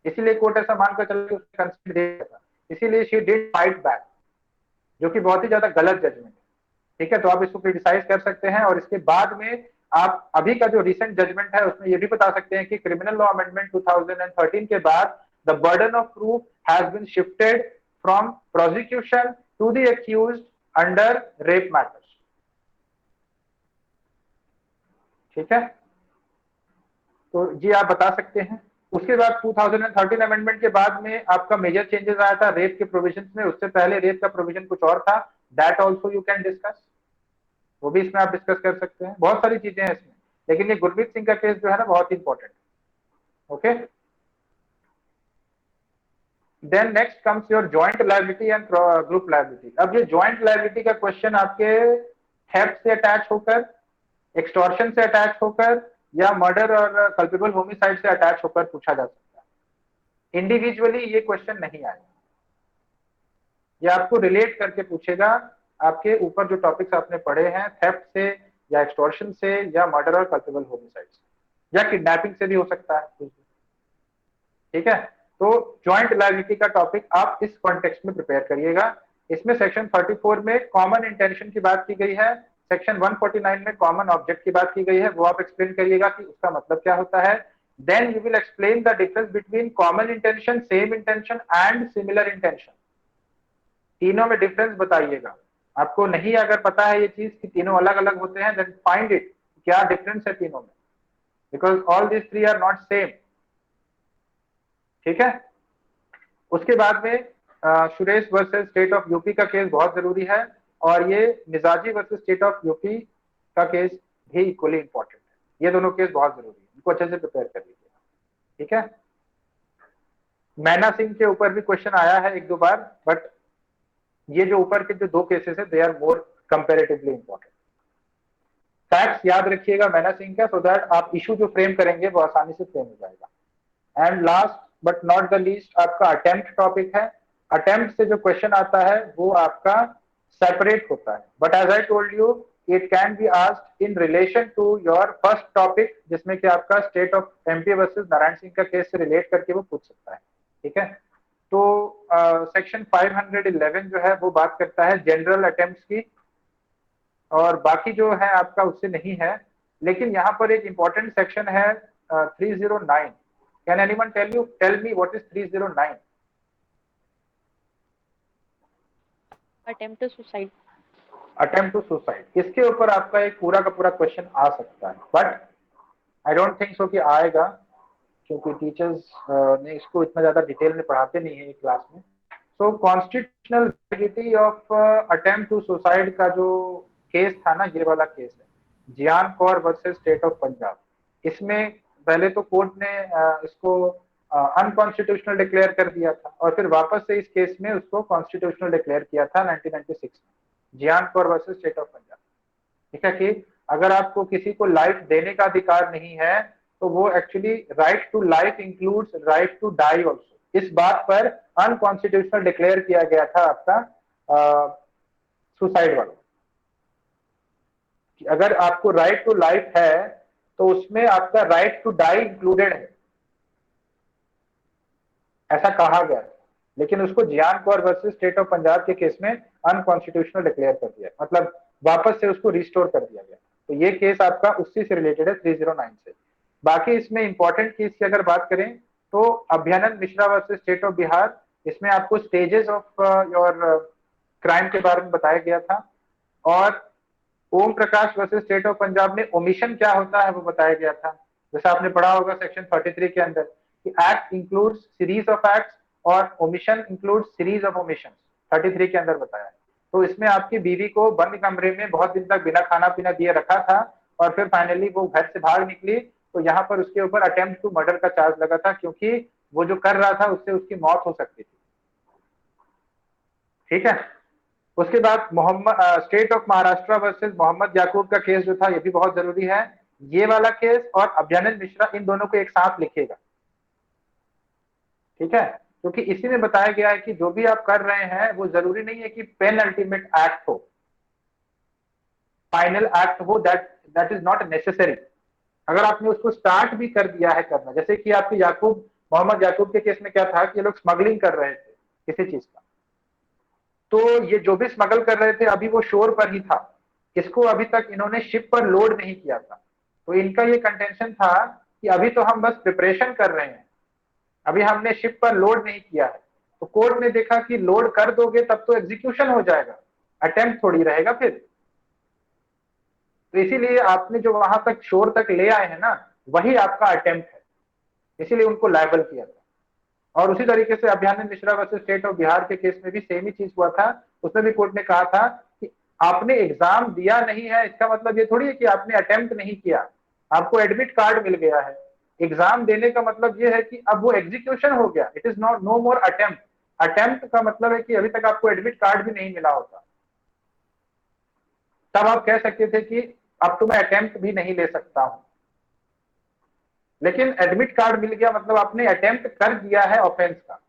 इसीलिए कोर्ट ऐसा मानकर चला कि उसने कंसेंट दे दिया था, इसीलिए शी डिड फाइट बैक, जो कि बहुत ही ज्यादा गलत जजमेंट है। ठीक है, तो आप इसको क्रिटिसाइज कर सकते हैं। और इसके बाद में आप अभी का जो रिसेंट जजमेंट है उसमें ये भी बता सकते हैं कि क्रिमिनल लॉ अमेंडमेंट 2013 के बाद the burden of proof has been shifted from prosecution to the accused under rape matters. ठीक है, तो जी आप बता सकते हैं। उसके बाद 2013 अमेंडमेंट के बाद में आपका मेजर चेंजेस आया था रेप के प्रोविजंस में। उससे पहले रेप का प्रोविजन कुछ और था, that also you can discuss, वो भी इसमें आप डिस्कस कर सकते हैं। बहुत सारी चीजें हैं इसमें, लेकिन ये गुरमीत सिंह का केस जो है ना बहुत इंपॉर्टेंट है। Okay, then next comes your joint liability and group liability. अब ये जॉइंट लायबिलिटी का क्वेश्चन आपके थेफ्ट से अटैच होकर, एक्सटॉर्शन से अटैच होकर, या मर्डर और कल्पेबल होमिसाइड से अटैच होकर पूछा जा सकता है। इंडिविजुअली ये क्वेश्चन नहीं आएगा, ये आपको रिलेट करके पूछेगा आपके ऊपर जो टॉपिक्स आपने पढ़े हैं, थेफ्ट से या एक्सटॉर्शन से या मर्डर और कल्पेबल होमिसाइड से या किडनैपिंग से भी हो सकता है। ठीक है, तो जॉइंट लायबिलिटी का टॉपिक आप इस कॉन्टेक्स्ट में प्रिपेयर करिएगा। इसमें सेक्शन 34 में कॉमन इंटेंशन की बात की गई है, सेक्शन 149 में कॉमन ऑब्जेक्ट की बात की गई है, वो आप एक्सप्लेन करिएगा कि उसका मतलब क्या होता है। Then you will explain the difference between common intention, same intention and similar intention. तीनों में डिफरेंस बताइएगा। आपको नहीं अगर पता है ये चीज कि तीनों अलग अलग होते हैं, देन फाइंड इट, क्या डिफरेंस है तीनों में, because all this three are not same. ठीक है, उसके बाद में Suresh versus state of UP का केस बहुत जरूरी है, और ये Mizaji versus state of UP का केस भी इक्वली इंपॉर्टेंट है। ये दोनों केस बहुत जरूरी है, इनको अच्छे से प्रिपेयर कर लीजिएगा। ठीक है, मैना सिंह के ऊपर भी क्वेश्चन आया है एक दो बार, बट ये जो ऊपर के जो दो केसेस है they are more comparatively important. Facts याद रखिएगा मैना सिंह का, सो दैट आप इशू जो फ्रेम करेंगे वो आसानी से फ्रेम हो जाएगा। And last but not the least आपका अटेम्प्ट टॉपिक है। अटेम्प्ट से जो क्वेश्चन आता है वो आपका सेपरेट होता है, but as I told you it can be asked in relation to your first topic, जिसमें कि आपका state of MP versus Narayan Singh का केस से रिलेट करके वो पूछ सकता है। ठीक है, तो सेक्शन 511 जो है वो बात करता है जनरल अटेम्प्ट्स की, और बाकी जो है आपका उससे नहीं है। लेकिन यहाँ पर एक इंपॉर्टेंट सेक्शन है 309। Can anyone tell me what is 309? Attempt to suicide. Attempt to suicide. इसके ऊपर आपका एक पूरा का पूरा क्वेश्चन आ सकता है, but I don't think so कि आएगा, क्योंकि टीचर्स ने इसको इतना ज्यादा डिटेल में पढ़ाते नहीं है क्लास में। So constitutional validity of attempt to suicide का जो केस था ना, ये वाला केस है Gian Kaur versus state of Punjab. इसमें पहले तो कोर्ट ने इसको अनकॉन्स्टिट्यूशनल डिक्लेयर कर दिया था, और फिर वापस से इस केस में उसको कॉन्स्टिट्यूशनल डिक्लेयर किया था 1996 में, Gian Kaur versus state of Punjab. ठीक है कि अगर आपको किसी को लाइफ देने का अधिकार नहीं है, तो वो actually right to life includes right to die also. इस बात पर अनकॉन्स्टिट्यूशनल डिक्लेयर किया गया था आपका सुसाइड वाला। अगर आपको राइट टू लाइफ है तो उसमें आपका राइट टू डाई इंक्लूडेड है, ऐसा कहा गया। लेकिन उसको Gian Kaur versus state of Punjab के केस में अनकॉन्स्टिट्यूशनल डिक्लेयर कर दिया, मतलब वापस से उसको रिस्टोर कर दिया गया। तो ये केस आपका उसी से रिलेटेड है, 309 से। बाकी इसमें इंपॉर्टेंट केस की अगर बात करें तो Abhyanand Mishra versus state of Bihar, इसमें आपको स्टेजेस ऑफ योर क्राइम के बारे में बताया गया था, और Om Prakash versus state of Punjab में ओमिशन क्या होता है वो बताया गया था। जैसे आपने पढ़ा होगा सेक्शन 33 के अंदर कि act includes series of acts और omission includes series of omission, 33 के अंदर बताया है। तो इसमें आपकी बीवी को बंद कमरे में बहुत दिन तक बिना खाना पीना दिए रखा था, और फिर फाइनली वो घर से भाग निकली, तो यहाँ पर उसके ऊपर अटेम्प्ट टू मर्डर का चार्ज लगा था, क्योंकि वो जो कर रहा था उससे उसकी मौत हो सकती थी। ठीक है। उसके बाद Mohammad state of Maharashtra versus Mohammad Yakub का केस जो था, ये भी बहुत जरूरी है। ये वाला केस और अभ्यानंद मिश्रा, इन दोनों को एक साथ लिखिएगा। ठीक है, क्योंकि इसी में बताया गया है कि जो भी आप कर रहे हैं वो जरूरी नहीं है कि पेन अल्टीमेट एक्ट हो, फाइनल एक्ट हो, दैट इज नॉट नेसेसरी। अगर आपने उसको स्टार्ट भी कर दिया है करना, जैसे कि आपके मोहम्मद याकूब के केस में क्या था कि ये लोग स्मगलिंग कर रहे थे किसी चीज का, तो ये जो भी स्मगल कर रहे थे अभी वो शोर पर ही था, इसको अभी तक इन्होंने शिप पर लोड नहीं किया था। तो इनका ये कंटेंशन था कि अभी तो हम बस प्रिपरेशन कर रहे हैं, अभी हमने शिप पर लोड नहीं किया है। तो कोर्ट ने देखा कि लोड कर दोगे तब तो एग्जीक्यूशन हो जाएगा, अटेम्प्ट थोड़ी रहेगा फिर। तो इसीलिए आपने जो वहां तक शोर तक ले आए हैं ना, वही आपका अटेम्प्ट है, इसीलिए उनको लायबल किया था। और उसी तरीके से Abhyanand Mishra versus state of Bihar के केस में भी सेम ही चीज हुआ था। उसमें भी कोर्ट ने कहा था कि आपने एग्जाम दिया नहीं है, इसका मतलब ये थोड़ी है कि आपने अटेम्प्ट नहीं किया, आपको एडमिट कार्ड मिल गया है। एग्जाम देने का मतलब ये है कि अब वो एग्जीक्यूशन हो गया, it is not know more attempt. Attempt का मतलब है कि अभी तक आपको एडमिट कार्ड भी नहीं मिला होता, तब आप कह सकते थे कि अब तो मैं अटेम्प्ट भी नहीं ले सकता हूं। लेकिन एडमिट कार्ड मिल गया मतलब आपने अटेम्प्ट कर दिया है ऑफेंस का,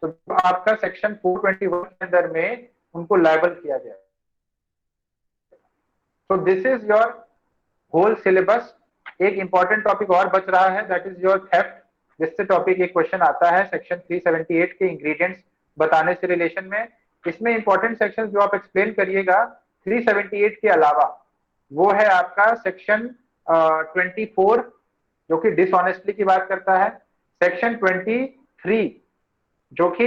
तो आपका सेक्शन 421 के अंदर में उनको लायबल किया गया। So this is your whole syllabus. एक इंपॉर्टेंट टॉपिक और बच रहा है, दैट इज योर थेफ्ट, जिससे टॉपिक एक क्वेश्चन आता है सेक्शन 378 के इंग्रेडिएंट्स बताने से रिलेशन में। इसमें इंपॉर्टेंट सेक्शन जो आप एक्सप्लेन करिएगा 378 के अलावा, वो है आपका सेक्शन 24 जो कि डिसऑनेस्टली की बात करता है, सेक्शन 23 जो कि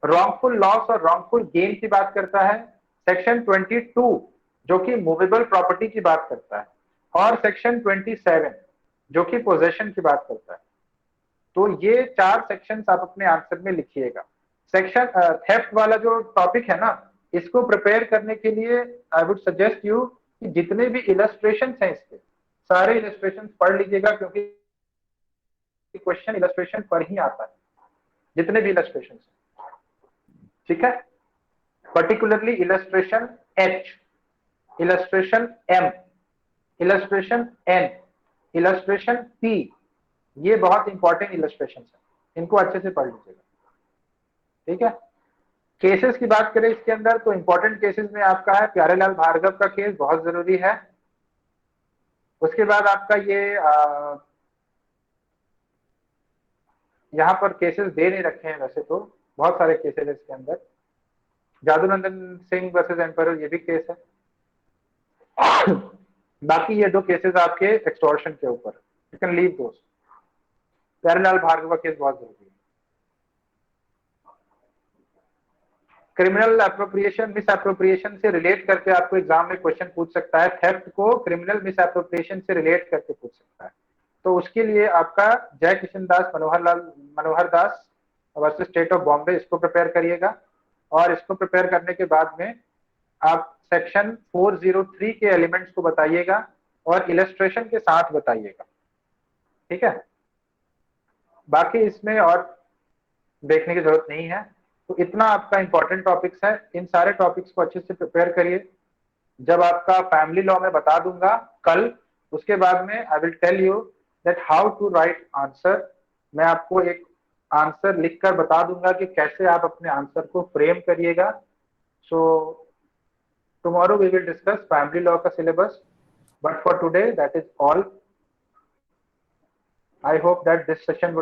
रॉन्गफुल लॉस और रॉन्गफुल गेन की बात करता है, सेक्शन 22 जो कि मूवेबल प्रॉपर्टी की बात करता है, और सेक्शन 27 जो कि पोजेशन की बात करता है। तो ये 4 सेक्शंस आप अपने आंसर में लिखिएगा। सेक्शन थेफ्ट वाला जो टॉपिक है ना, इसको प्रिपेयर करने के लिए आई वुड सजेस्ट यू कि जितने भी इलस्ट्रेशन हैं इसके सारे इलस्ट्रेशन पढ़ लीजिएगा, क्योंकि क्वेश्चन इलस्ट्रेशन पर ही आता है, जितने भी इलस्ट्रेशन। ठीक है, particularly illustration H, illustration M, illustration N, illustration P, ये बहुत इंपॉर्टेंट इलस्ट्रेशन है, इनको अच्छे से पढ़ लीजिएगा। ठीक है, केसेस की बात करें इसके अंदर तो इंपॉर्टेंट केसेस में आपका है प्यारेलाल भार्गव का केस, बहुत जरूरी है। उसके बाद आपका ये यहाँ पर केसेस दे नहीं रखे हैं, वैसे तो बहुत सारे केसेस है इसके अंदर। जादू नंदन सिंह वर्सेस एम्पायर, ये भी केस है। बाकी ये 2 केसेस आपके एक्सटॉर्शन के ऊपर, you can leave those. Pyarelal Bhargava case बहुत जरूरी है। क्रिमिनल अप्रोप्रिएशन मिस अप्रोप्रिएशन से रिलेट करके आपको एग्जाम में क्वेश्चन पूछ सकता है, थेफ्ट को क्रिमिनल मिस अप्रोप्रिएशन से रिलेट करके पूछ सकता है। तो उसके लिए आपका जय किशन दास मनोहर दास वर्सेस स्टेट ऑफ बॉम्बे, इसको प्रिपेयर करिएगा। और इसको प्रिपेयर करने के बाद में आप सेक्शन 403 के एलिमेंट्स को बताइएगा और इलस्ट्रेशन के साथ बताइएगा, ठीक है। बाकी इसमें और देखने की जरूरत नहीं है। तो इतना आपका इंपॉर्टेंट टॉपिक्स है, इन सारे टॉपिक्स को अच्छे से प्रिपेयर करिए। जब आपका फैमिली लॉ में बता दूंगा कल, उसके बाद में I will tell you that how to write answer. मैं आपको एक आंसर लिखकर बता दूंगा कि कैसे आप अपने आंसर को फ्रेम करिएगा। So tomorrow we will discuss family law का syllabus, but for today that is all. I hope that this session